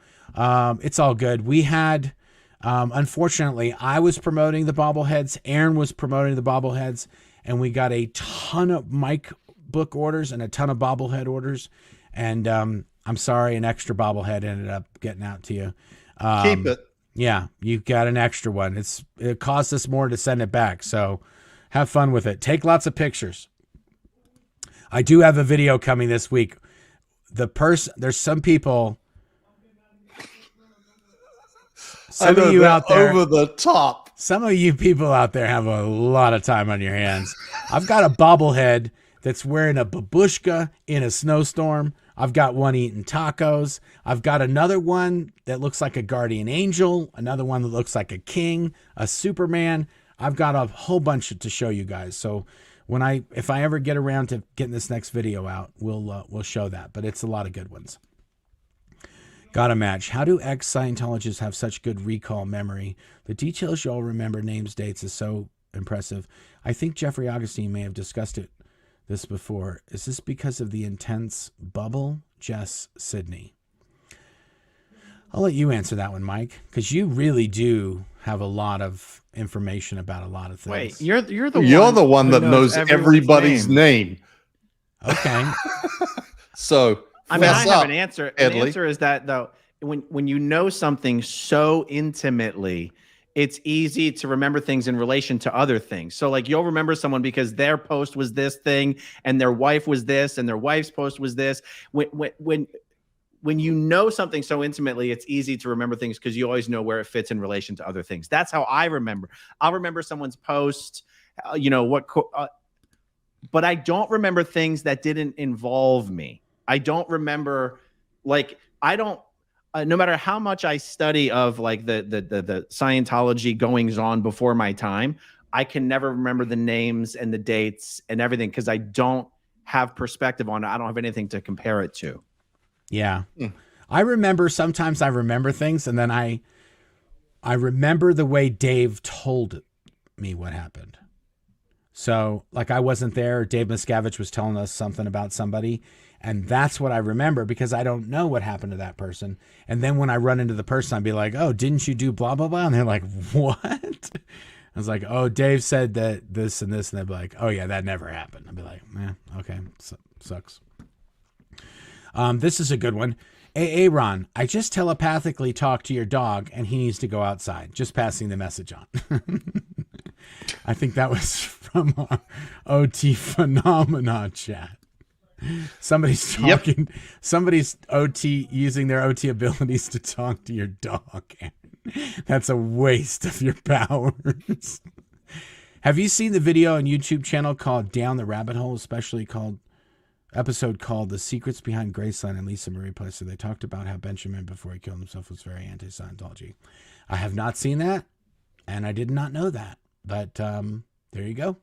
It's all good. We had, unfortunately, I was promoting the bobbleheads. Aaron was promoting the bobbleheads, and we got a ton of Mike book orders and a ton of bobblehead orders. And I'm sorry, an extra bobblehead ended up getting out to you. Keep it. Yeah, you got an extra one. It cost us more to send it back, so have fun with it. Take lots of pictures. I do have a video coming this week. There's some people. Some of you out there over the top. Some of you people out there have a lot of time on your hands. I've got a bobblehead that's wearing a babushka in a snowstorm. I've got one eating tacos. I've got another one that looks like a guardian angel, another one that looks like a king, a Superman. I've got a whole bunch to show you guys. So if I ever get around to getting this next video out, we'll show that. But it's a lot of good ones. Got a match. How do ex-Scientologists have such good recall memory? The details you all remember, names, dates, is so impressive. I think Jeffrey Augustine may have discussed this before. Is this because of the intense bubble? Jess Sydney. I'll let you answer that one, Mike, because you really do have a lot of information about a lot of things. Wait, you're the one that knows everybody's name. Okay. So I mean, I have an answer. The answer is that, though, when you know something so intimately, it's easy to remember things in relation to other things. So, like, you'll remember someone because their post was this thing, and their wife was this, and their wife's post was this. When you know something so intimately, it's easy to remember things because you always know where it fits in relation to other things. That's how I remember. I'll remember someone's post, but I don't remember things that didn't involve me. I don't remember, no matter how much I study of like the Scientology goings on before my time, I can never remember the names and the dates and everything because I don't have perspective on it. I don't have anything to compare it to. Yeah. Sometimes I remember things, and then I remember the way Dave told me what happened. So, like, I wasn't there. Dave Miscavige was telling us something about somebody, and that's what I remember because I don't know what happened to that person. And then when I run into the person, I'd be like, oh, didn't you do blah, blah, blah? And they're like, what? I was like, oh, Dave said that this and this. And they'd be like, oh, yeah, that never happened. I'd be like, okay, sucks. This is a good one. Ron, I just telepathically talked to your dog and he needs to go outside. Just passing the message on. I think that was from our OT Phenomena chat. Somebody's talking. Yep. Somebody's OT using their OT abilities to talk to your dog. That's a waste of your powers. Have you seen the video on YouTube channel called Down the Rabbit Hole, especially episode called The Secrets Behind Graceland and Lisa Marie Placer? They talked about how Benjamin, before he killed himself, was very anti-Scientology. I have not seen that, and I did not know that. But there you go.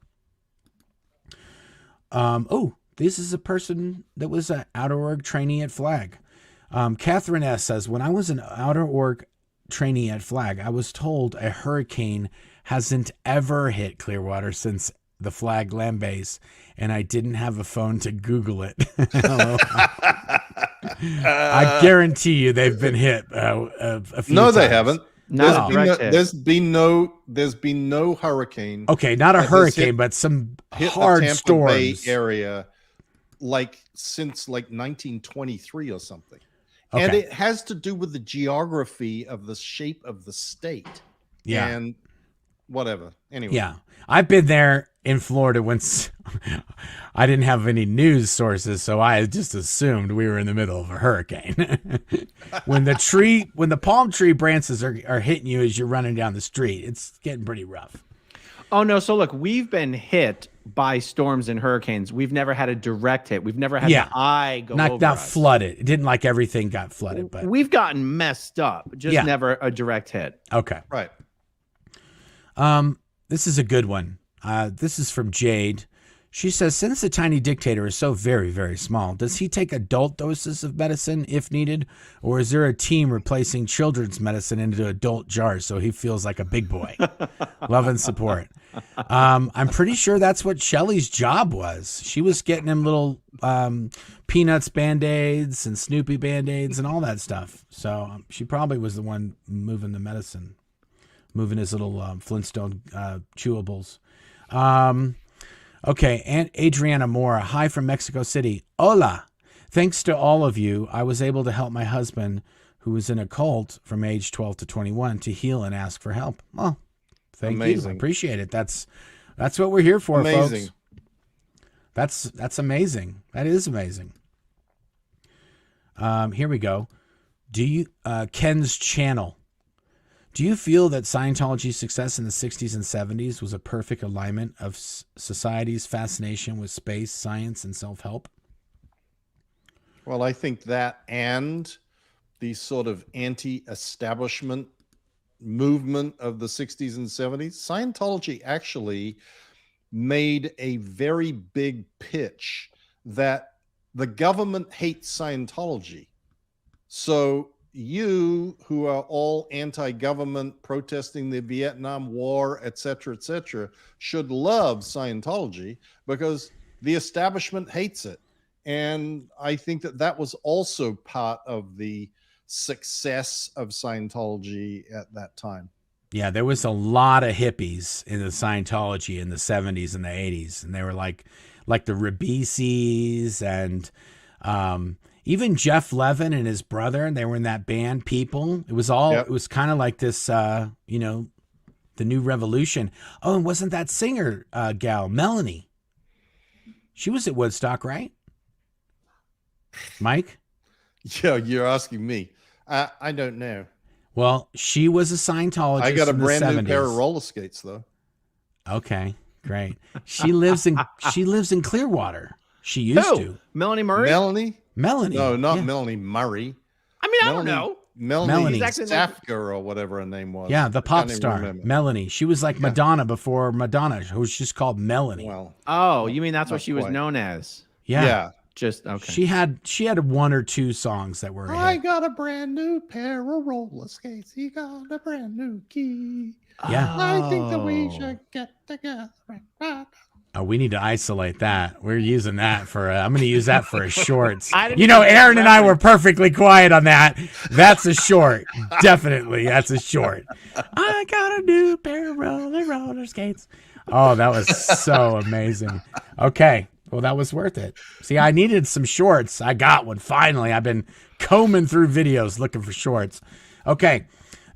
This is a person that was an outer org trainee at Flag. Catherine S. says, when I was an outer org trainee at Flag, I was told a hurricane hasn't ever hit Clearwater since the Flag land base, and I didn't have a phone to Google it. I guarantee you they've been hit a few times. They haven't. There's been no hurricane. Okay, not a hurricane, but some hard Tampa storms. Bay area, since 1923 or something. Okay. And it has to do with the geography of the shape of the state. Yeah. And whatever. Anyway. Yeah. I've been there in Florida once. I didn't have any news sources, so I just assumed we were in the middle of a hurricane. When the palm tree branches are hitting you as you're running down the street, it's getting pretty rough. Oh no! So look, we've been hit by storms and hurricanes. We've never had a direct hit. We've never had an eye go over not us. flooded. It didn't like everything got flooded, but we've gotten messed up. Just never a direct hit. Okay, right. This is a good one. This is from Jade. She says, since the tiny dictator is so very, very small, does he take adult doses of medicine if needed? Or is there a team replacing children's medicine into adult jars so he feels like a big boy? Love and support. I'm pretty sure that's what Shelly's job was. She was getting him little Peanuts Band-Aids and Snoopy Band-Aids and all that stuff. So she probably was the one moving the medicine, moving his little Flintstone chewables. Okay, Aunt Adriana Mora, hi from Mexico City. Hola. Thanks to all of you, I was able to help my husband, who was in a cult from age 12 to 21, to heal and ask for help. Well, thank you. I appreciate it. That's what we're here for, folks. That's amazing. That is amazing. Here we go. Do you Ken's channel? Do you feel that Scientology's success in the 60s and 70s was a perfect alignment of society's fascination with space, science, and self-help? Well, I think that and the sort of anti-establishment movement of the 60s and 70s, Scientology actually made a very big pitch that the government hates Scientology. So you who are all anti-government, protesting the Vietnam War, et cetera, should love Scientology because the establishment hates it. And I think that that was also part of the success of Scientology at that time. Yeah, there was a lot of hippies in the Scientology in the 70s and the 80s. And they were like the Rabisis and even Jeff Levin and his brother, and they were in that band People. It was all, It was kind of like this, the new revolution. Oh, and wasn't that singer gal, Melanie? She was at Woodstock, right? Mike? Yeah, you're asking me. I don't know. Well, she was a Scientologist. I got a brand new 70s. pair of roller skates, though. Okay, great. She lives in Clearwater. She used to. Melanie Murray? Melanie. No, not Melanie Murray. I mean, I don't know. Melanie Safka or whatever her name was. Yeah, the pop star. Melanie. She was like Madonna before Madonna, who was just called Melanie. Well, you mean that's what she was known as? Yeah. Just okay. She had one or two songs that were. I got a brand new pair of roller skates. He got a brand new key. Yeah. I think that we should get together. Oh, we need to isolate that. We're using that for. I'm going to use that for a shorts. Aaron and I were perfectly quiet on that. That's a short. Definitely, that's a short. I got a new pair of roller skates. Oh, that was so amazing. Okay. Well, that was worth it. See, I needed some shorts. I got one. Finally, I've been combing through videos looking for shorts. Okay.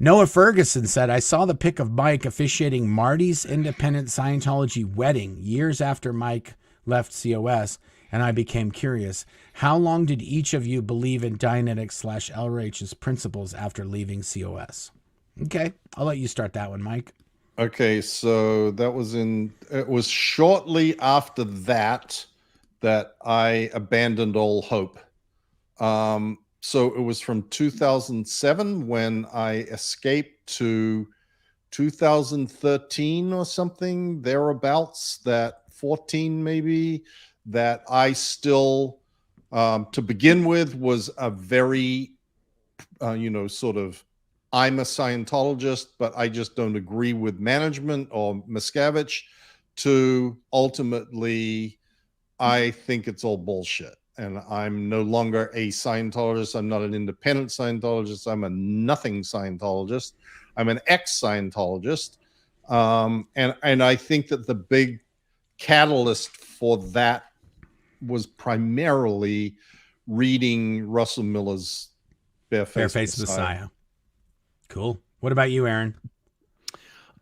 Noah Ferguson said, I saw the pic of Mike officiating Marty's independent Scientology wedding years after Mike left COS, and I became curious. How long did each of you believe in Dianetics/LRH's principles after leaving COS? Okay. I'll let you start that one, Mike. Okay, so it was shortly after that I abandoned all hope. So it was from 2007 when I escaped to 2013 or something, thereabouts, 14 maybe, that I still, to begin with, was a very, sort of, I'm a Scientologist, but I just don't agree with management or Miscavige, to ultimately, I think it's all bullshit. And I'm no longer a Scientologist. I'm not an independent Scientologist. I'm a nothing Scientologist. I'm an ex-Scientologist. And I think that the big catalyst for that was primarily reading Russell Miller's Barefaced Messiah. Cool. What about you, Aaron?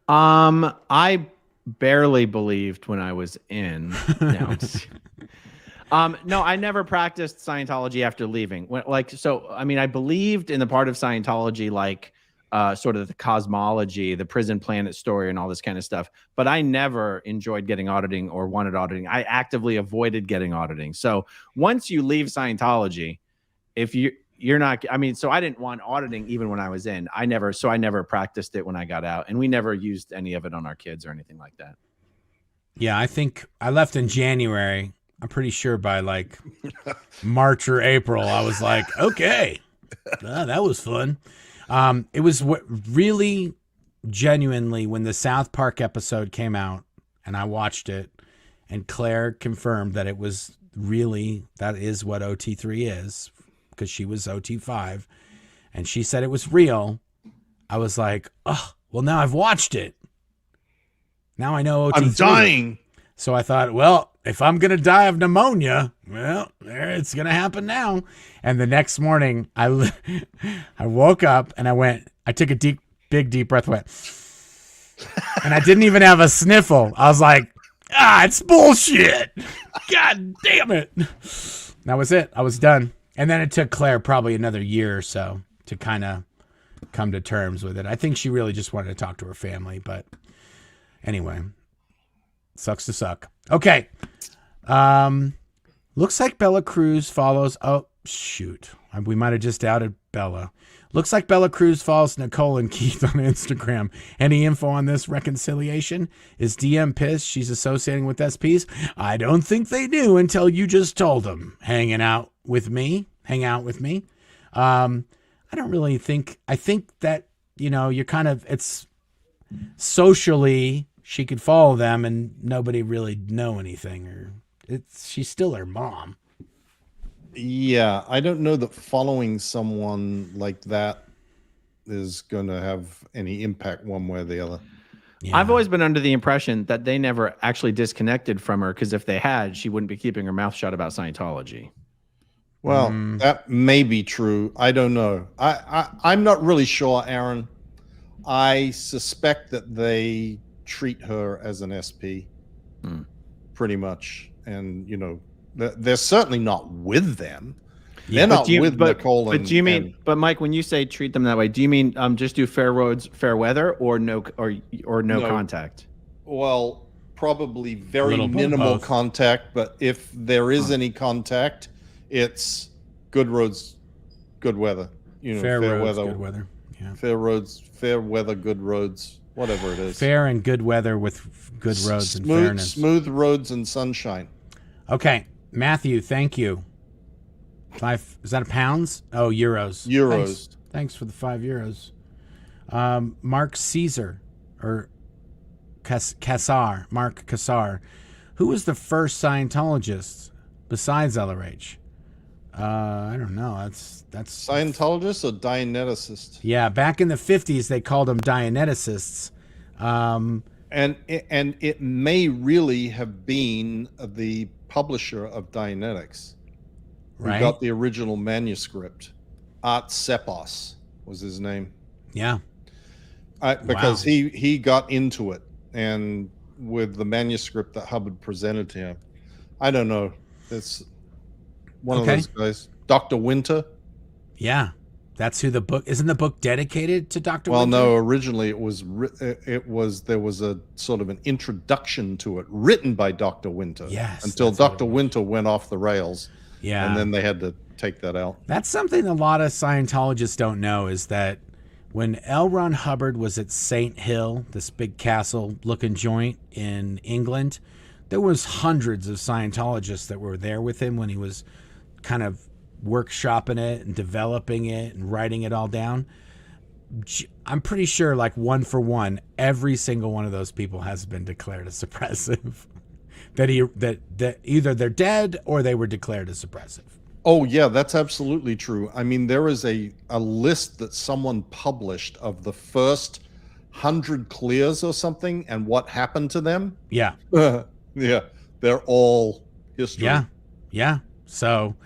I barely believed when I was in. No, I never practiced Scientology after leaving. I believed in the part of Scientology, sort of the cosmology, the prison planet story, and all this kind of stuff. But I never enjoyed getting auditing or wanted auditing. I actively avoided getting auditing. So once you leave Scientology, if you're not, I mean, so I didn't want auditing even when I was in. I never practiced it when I got out, and we never used any of it on our kids or anything like that. Yeah, I think I left in January. I'm pretty sure by like March or April, I was like, okay, that was fun. It was really genuinely when the South Park episode came out and I watched it, and Claire confirmed that it was really, that is what OT3 is, because she was OT5 and she said it was real. I was like, oh, well, now I've watched it. Now I know OT3. I'm dying. So I thought, well, if I'm going to die of pneumonia, well, it's going to happen now. And the next morning, I woke up and I took a big, deep breath, went, and I didn't even have a sniffle. I was like, it's bullshit. God damn it. That was it. I was done. And then it took Claire probably another year or so to kind of come to terms with it. I think she really just wanted to talk to her family, but anyway, sucks to suck. Okay. Looks like Bella Cruz follows. Oh, shoot. We might have just outed Bella. Looks like Bella Cruz follows Nicole and Keith on Instagram. Any info on this reconciliation? Is DM pissed she's associating with SPs? I don't think they knew until you just told them. Hang out with me. I don't really think, I think that, you're kind of, it's socially, she could follow them and nobody really know anything, or she's still her mom. Yeah, I don't know that following someone like that is going to have any impact one way or the other. Yeah. I've always been under the impression that they never actually disconnected from her, because if they had, she wouldn't be keeping her mouth shut about Scientology. Well, that may be true. I don't know. I'm not really sure, Aaron. I suspect that they treat her as an SP, pretty much. And, they're certainly not with them. They're not with Nicole. But do you mean? But Mike, when you say treat them that way, do you mean just do fair roads, fair weather, or no contact? Well, probably very minimal contact. But if there is any contact, it's good roads, good weather. Fair roads, good weather. Yeah. Fair roads, fair weather, good roads. Whatever it is. Fair and good weather with good roads and fairness. Smooth roads and sunshine. Okay. Matthew, thank you. 5, is that pounds? Oh, euros. Euros. Thanks for the €5. Mark Caesar, or Cassar, Mark Cassar. Who was the first Scientologist besides LRH? I don't know. That's Scientologists or Dianeticists? Yeah, back in the 50s, they called them Dianeticists. And it may really have been the publisher of Dianetics who got the original manuscript. Art Sepos was his name. Yeah. Because he got into it, and with the manuscript that Hubbard presented to him. I don't know. It's one of those guys. Dr. Winter. Yeah. That's who the book, isn't the book dedicated to Dr. Well, Winter? no, originally there was a sort of an introduction to it written by Dr. Winter. Yes. Until Dr. Winter went off the rails. Yeah. And then they had to take that out. That's something a lot of Scientologists don't know, is that when L. Ron Hubbard was at St. Hill, this big castle looking joint in England, there was hundreds of Scientologists that were there with him when he was kind of workshopping it and developing it and writing it all down. I'm pretty sure, like one for one, every single one of those people has been declared a suppressive. that either they're dead or they were declared a suppressive. Oh yeah, that's absolutely true. I mean, there is a list that someone published of the first 100 clears or something and what happened to them. Yeah. Yeah, they're all history. Yeah. So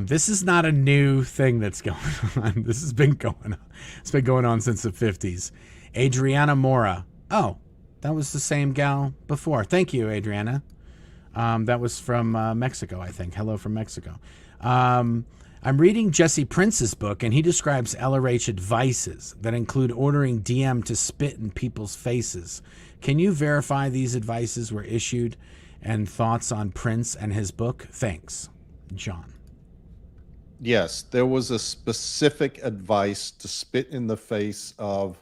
this is not a new thing that's going on. This has been going on. It's been going on since the 50s. Adriana Mora. Oh, that was the same gal before. Thank you, Adriana. That was from Mexico, I think. Hello from Mexico. I'm reading Jesse Prince's book, and he describes LRH advices that include ordering DM to spit in people's faces. Can you verify these advices were issued, and thoughts on Prince and his book? Thanks, John. Yes, there was a specific advice to spit in the face of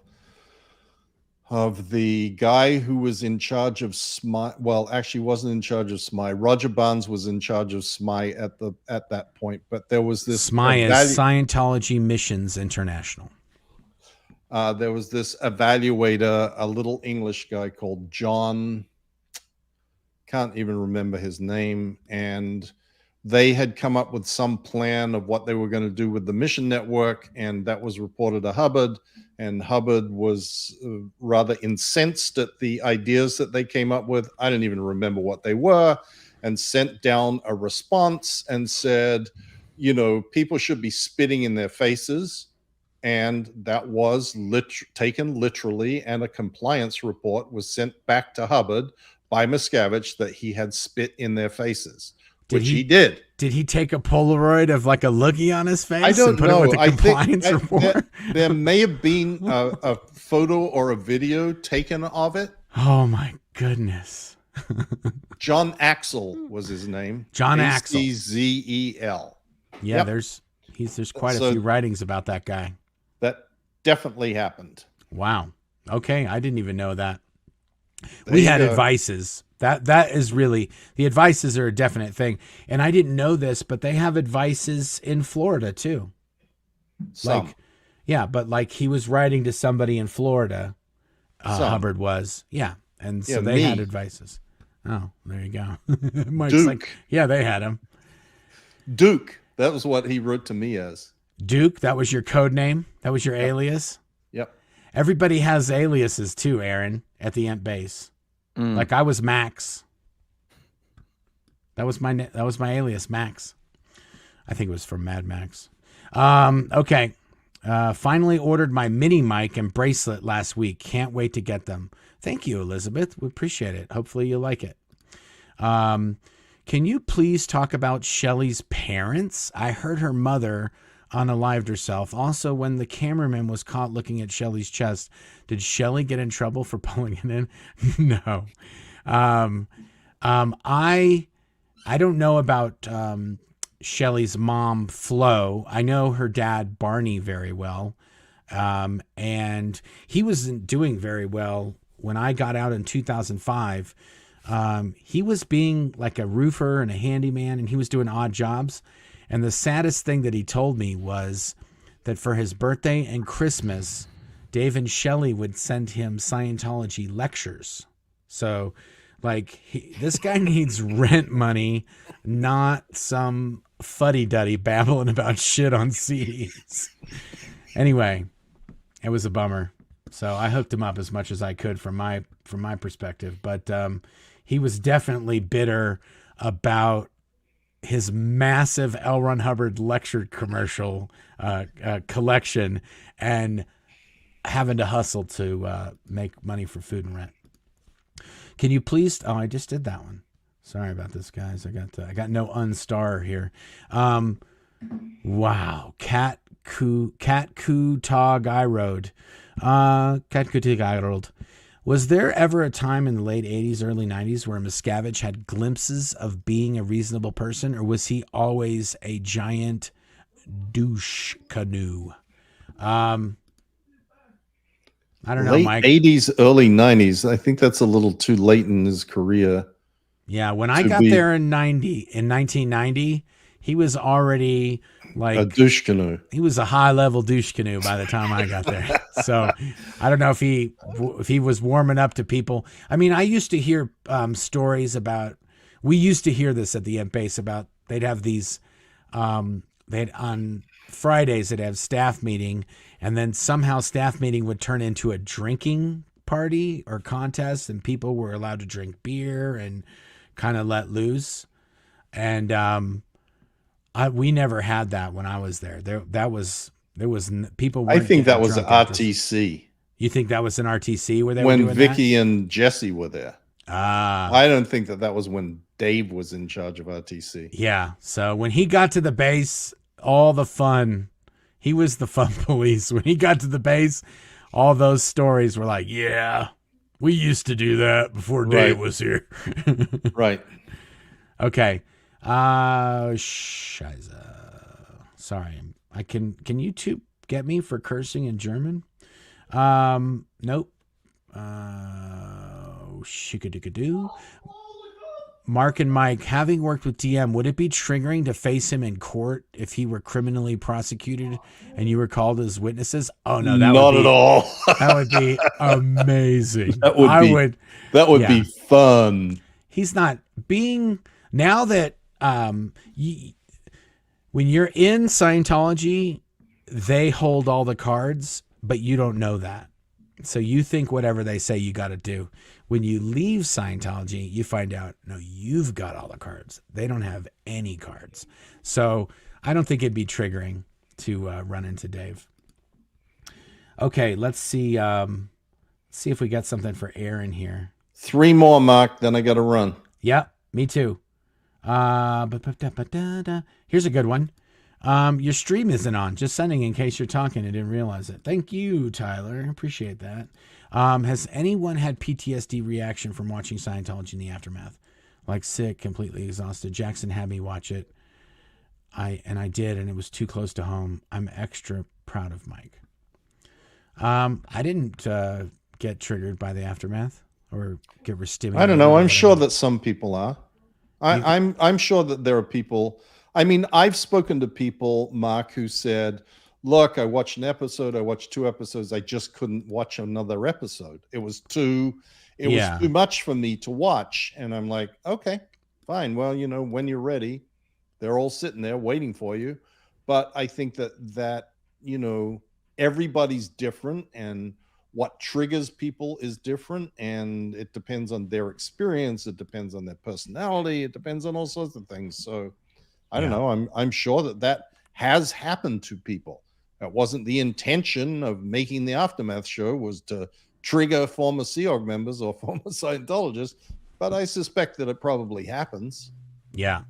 the guy who was in charge of SMI. Well, actually wasn't in charge of SMI. Roger Barnes was in charge of SMI at that point, but there was this SMI is Scientology Missions International. There was this evaluator, a little English guy called John, can't even remember his name, and they had come up with some plan of what they were going to do with the mission network, and that was reported to Hubbard, and Hubbard was rather incensed at the ideas that they came up with. I don't even remember what they were, and sent down a response and said, you know, people should be spitting in their faces. And that was taken literally, and a compliance report was sent back to Hubbard by Miscavige that he had spit in their faces. Which he did. Did he take a Polaroid of like a loogie on his face? I don't know. It with the compliance report? There may have been a photo or a video taken of it. Oh my goodness. John Axel was his name. John Axel. Axel. Yeah, yep. There's quite a few writings about that guy. That definitely happened. Wow. Okay, I didn't even know that. We had advices. That is really, the advices are a definite thing. And I didn't know this, but they have advices in Florida too. Some. But like he was writing to somebody in Florida, Hubbard was. Yeah. And so they had advices. Oh, there you go. Mike's Duke. Like, yeah, they had him. Duke. That was what he wrote to me as. Duke, that was your code name? That was your alias? Yep. Everybody has aliases too, Aaron, at the Ent base. Like I was Max. That was my alias, Max. I think it was from Mad Max. Okay. Finally ordered my mini mic and bracelet last week. Can't wait to get them. Thank you, Elizabeth. We appreciate it. Hopefully you like it. Can you please talk about Shelly's parents? I heard her mother unalived herself. Also, when the cameraman was caught looking at Shelly's chest, did Shelly get in trouble for pulling it in? No. I don't know about Shelly's mom, Flo. I know her dad, Barney, very well. And he wasn't doing very well when I got out in 2005. He was being like a roofer and a handyman, and he was doing odd jobs. And the saddest thing that he told me was that for his birthday and Christmas, Dave and Shelley would send him Scientology lectures. So, like, this guy needs rent money, not some fuddy-duddy babbling about shit on CDs. Anyway, it was a bummer. So I hooked him up as much as I could from my perspective. But he was definitely bitter about his massive L. Ron Hubbard lecture commercial collection and having to hustle to make money for food and rent. Can you please? Oh, I just did that one. Sorry about this, guys. I got no unstar here. Wow. Cat Ku Tog I Road. Cat Ku Tog I Road. Was there ever a time in the late 80s, early 90s where Miscavige had glimpses of being a reasonable person, or was he always a giant douche canoe? I don't know, Mike. Late 80s, early 90s. I think that's a little too late in his career. Yeah, when I got there in 1990, he was already like a douche canoe. He was a high-level douche canoe by the time I got there. So I don't know if he was warming up to people. I mean, I used to hear stories about. We used to hear this at the Ent base about they'd have these. They'd on Fridays they'd have staff meeting, and then somehow staff meeting would turn into a drinking party or contest, and people were allowed to drink beer and kind of let loose. And we never had that when I was there. There was people. I think that was an RTC. You think that was an RTC where they when were doing Vicky that? and Jesse were there? I don't think that was when Dave was in charge of RTC. Yeah. So when he got to the base, all the fun. He was the fun police. When he got to the base, all those stories were like, yeah, we used to do that before Dave was here. Right. Okay. Scheiße. Sorry. Can you two get me for cursing in German? Nope. Shikadikadoo. Mark and Mike, having worked with DM, would it be triggering to face him in court if he were criminally prosecuted and you were called as witnesses? Oh no, not at all. That would be amazing. That would be fun. He's not being now that when you're in Scientology, they hold all the cards, but you don't know that. So you think whatever they say you got to do. When you leave Scientology, you find out, no, you've got all the cards. They don't have any cards. So I don't think it'd be triggering to run into Dave. Okay, let's see. See if we got something for Aaron here. 3 more, Mark, then I got to run. Yeah, me too. Here's a good one. Your stream isn't on. Just sending in case you're talking. I didn't realize it. Thank you, Tyler. Appreciate that. Has anyone had PTSD reaction from watching Scientology in the aftermath? Like sick, completely exhausted. Jackson had me watch it. I did, and it was too close to home. I'm extra proud of Mike. I didn't get triggered by the aftermath or get stimulated. I don't know. I'm sure that some people are. I'm sure that there are people. I mean, I've spoken to people, Mark, who said, look, I watched an episode, I watched 2 episodes, I just couldn't watch another episode. It was too much for me to watch. And I'm like, okay, fine. Well, when you're ready, they're all sitting there waiting for you. But I think that everybody's different, and what triggers people is different, and it depends on their experience, it depends on their personality, it depends on all sorts of things. So I don't know. I'm sure that has happened to people. That wasn't the intention of making the Aftermath show, was to trigger former Sea Org members or former Scientologists, but I suspect that it probably happens. Yeah.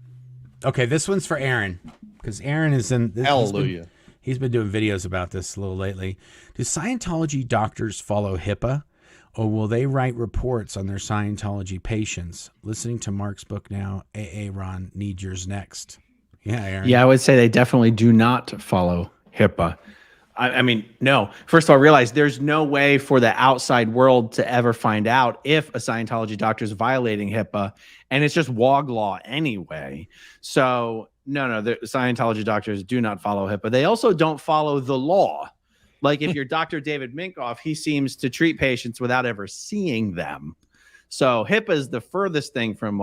Okay, this one's for Aaron, because Aaron is in. Hallelujah. He's been doing videos about this a little lately. Do Scientology doctors follow HIPAA, or will they write reports on their Scientology patients? Listening to Mark's book now, AA Ron, need yours next. Yeah, Aaron. Yeah, I would say they definitely do not follow HIPAA. I mean, no. First of all, realize there's no way for the outside world to ever find out if a Scientology doctor is violating HIPAA, and it's just WOG law anyway. So no, the Scientology doctors do not follow HIPAA. They also don't follow the law. Like if you're Dr. David Minkoff, he seems to treat patients without ever seeing them. So HIPAA is the furthest thing from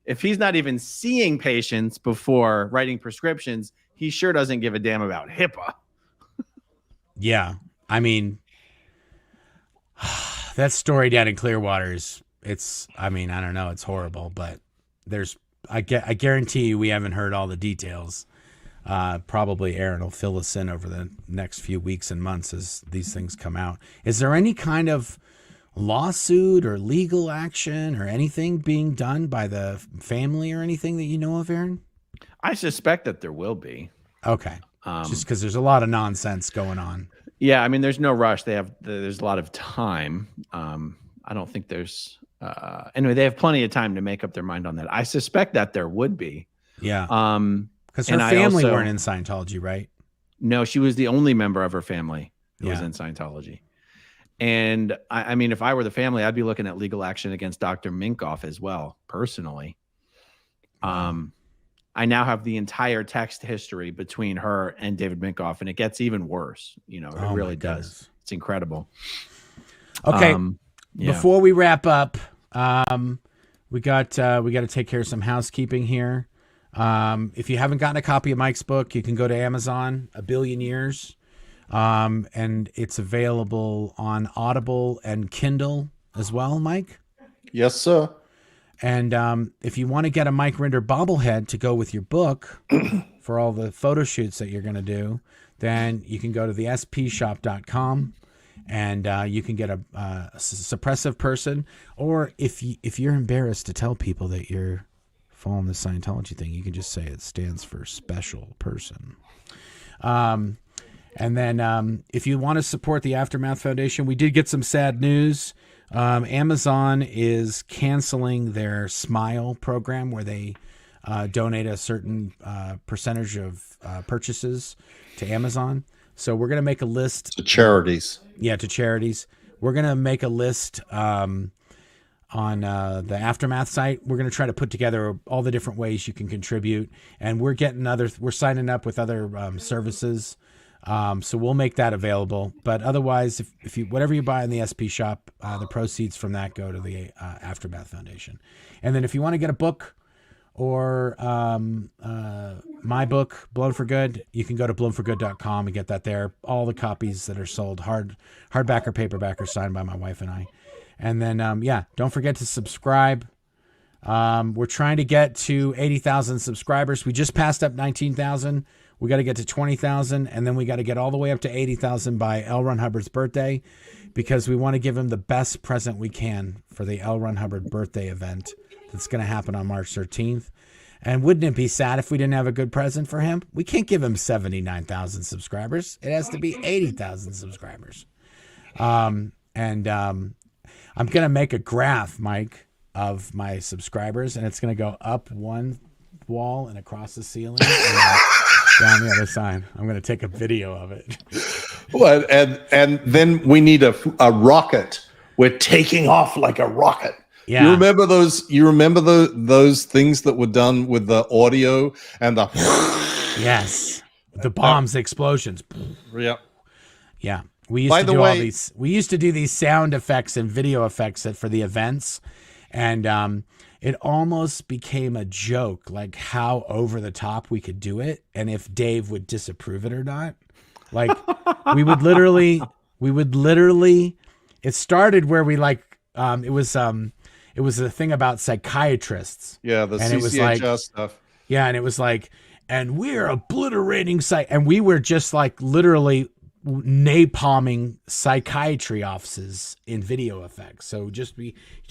if he's not even seeing patients before writing prescriptions, he sure doesn't give a damn about HIPAA. Yeah. I mean, that story down in Clearwater I don't know. It's horrible, but I guarantee you we haven't heard all the details. Probably Aaron will fill us in over the next few weeks and months as these things come out. Is there any kind of lawsuit or legal action or anything being done by the family or anything that you know of, Aaron? I suspect that there will be. Okay. Just because there's a lot of nonsense going on. Yeah, I mean, there's no rush. There's a lot of time. I don't think there's anyway. They have plenty of time to make up their mind on that. I suspect that there would be. Yeah. Because her family weren't in Scientology, right? No, she was the only member of her family who was in Scientology. And I mean, if I were the family, I'd be looking at legal action against Dr. Minkoff as well, personally. I now have the entire text history between her and David Minkoff, and it gets even worse. It really does. It's incredible. Okay. Before we wrap up, we got to take care of some housekeeping here. If you haven't gotten a copy of Mike's book, you can go to Amazon, A Billion Years. And it's available on Audible and Kindle as well, Mike? Yes, sir. And if you want to get a Mike Rinder bobblehead to go with your book for all the photo shoots that you're going to do, then you can go to the spshop.com and you can get a suppressive person. Or if you're embarrassed to tell people that you're following the Scientology thing, you can just say it stands for special person. And then if you want to support the Aftermath Foundation, we did get some sad news. Amazon is canceling their Smile program where they donate a certain percentage of purchases to Amazon. So we're going to make a list. To charities. Yeah, to charities. We're going to make a list on the Aftermath site. We're going to try to put together all the different ways you can contribute. And we're signing up with other services. So we'll make that available. But otherwise, if you whatever you buy in the SP shop, the proceeds from that go to the Aftermath Foundation. And then if you want to get a book or my book, Blown for Good, you can go to blownforgood.com and get that there. All the copies that are sold, hardback or paperback, are signed by my wife and I. And then, don't forget to subscribe. We're trying to get to 80,000 subscribers. We just passed up 19,000. We got to get to 20,000, and then we got to get all the way up to 80,000 by L. Ron Hubbard's birthday, because we want to give him the best present we can for the L. Ron Hubbard birthday event that's going to happen on March 13th. And wouldn't it be sad if we didn't have a good present for him? We can't give him 79,000 subscribers. It has to be 80,000 subscribers. I'm going to make a graph, Mike, of my subscribers, and it's going to go up one wall and across the ceiling and down the other side. I'm going to take a video of it. Well, and then we need a rocket. We're taking off like a rocket. Yeah. You remember those? You remember those things that were done with the audio and the yes, the bombs, explosions. Yeah, yeah. We used to do all these. We used to do these sound effects and video effects for the events, and it almost became a joke, like how over the top we could do it, and if Dave would disapprove it or not. Like we would literally. It started where we it was a thing about psychiatrists. Yeah, the CCHS stuff. Yeah, and it was like, and we're obliterating and we were just like literally napalming psychiatry offices in video effects. So just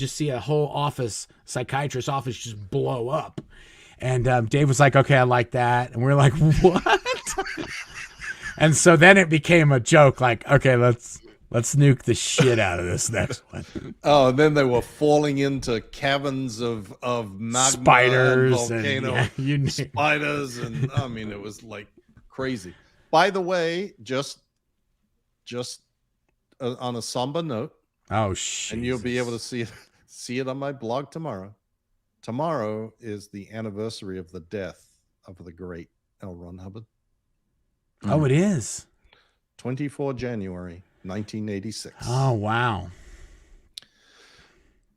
see a whole psychiatrist office just blow up. And Dave was like, okay, I like that. And we're like, what? And so then it became a joke, like, okay, let's nuke the shit out of this next one. Oh, and then they were falling into caverns of magma, spiders, and volcano spiders, and I mean, it was like crazy. By the way, just on a somber note. Oh shit! And you'll be able to see it on my blog tomorrow. Tomorrow is the anniversary of the death of the great L. Ron Hubbard. Oh, it is 24 January 1986. Oh wow!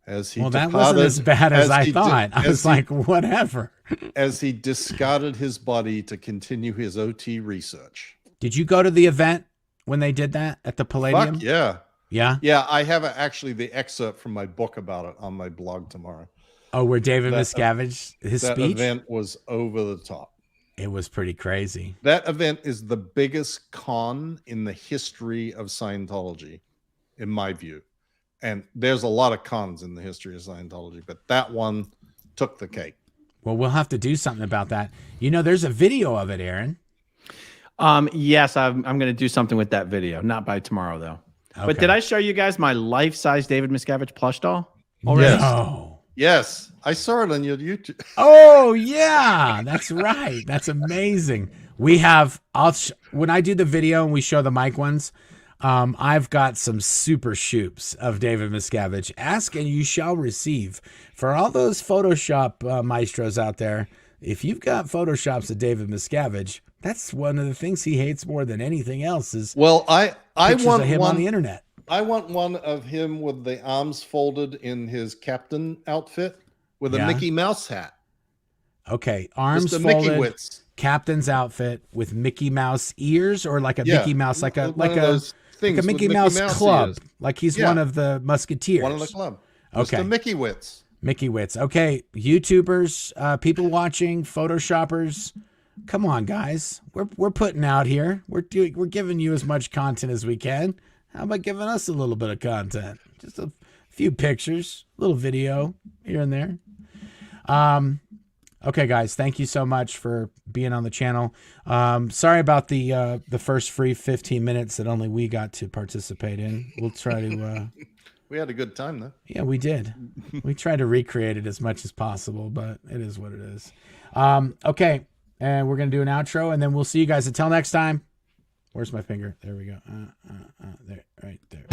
That wasn't as bad as I thought. I was like, whatever. As he discarded his body to continue his OT research. Did you go to the event when they did that at the Palladium? Fuck yeah. Yeah? Yeah, I have actually the excerpt from my book about it on my blog tomorrow. Oh, where David Miscavige, his speech? That event was over the top. It was pretty crazy. That event is the biggest con in the history of Scientology, in my view. And there's a lot of cons in the history of Scientology, but that one took the cake. Well, we'll have to do something about that. You know, there's a video of it, Aaron. Yes, I'm going to do something with that video. Not by tomorrow, though. Okay. But did I show you guys my life-size David Miscavige plush doll already? No. Yes, I saw it on your YouTube. Oh, yeah, that's right. That's amazing. We have, when I do the video and we show the mic ones, I've got some super shoops of David Miscavige. Ask and you shall receive. For all those Photoshop maestros out there, if you've got Photoshops of David Miscavige, that's one of the things he hates more than anything else is I want of him on the internet. I want one of him with the arms folded in his captain outfit with a Mickey Mouse hat. Okay, arms folded, captain's outfit with Mickey Mouse ears, or like a Mickey Mouse, like a Mickey Mouse club, ears. Like he's one of the Musketeers. One of the club. Okay, Mr. Mickey Wits. Mickey Wits. Okay, YouTubers, people watching, Photoshoppers. Come on, guys. We're putting out here. We're giving you as much content as we can. How about giving us a little bit of content? Just a few pictures, a little video here and there. Okay, guys, thank you so much for being on the channel. Sorry about the first free 15 minutes that only we got to participate in. We'll try to. We had a good time, though. Yeah, we did. We tried to recreate it as much as possible, but it is what it is. Okay, and we're going to do an outro, and then we'll see you guys. Until next time. Where's my finger? There we go. There, right there.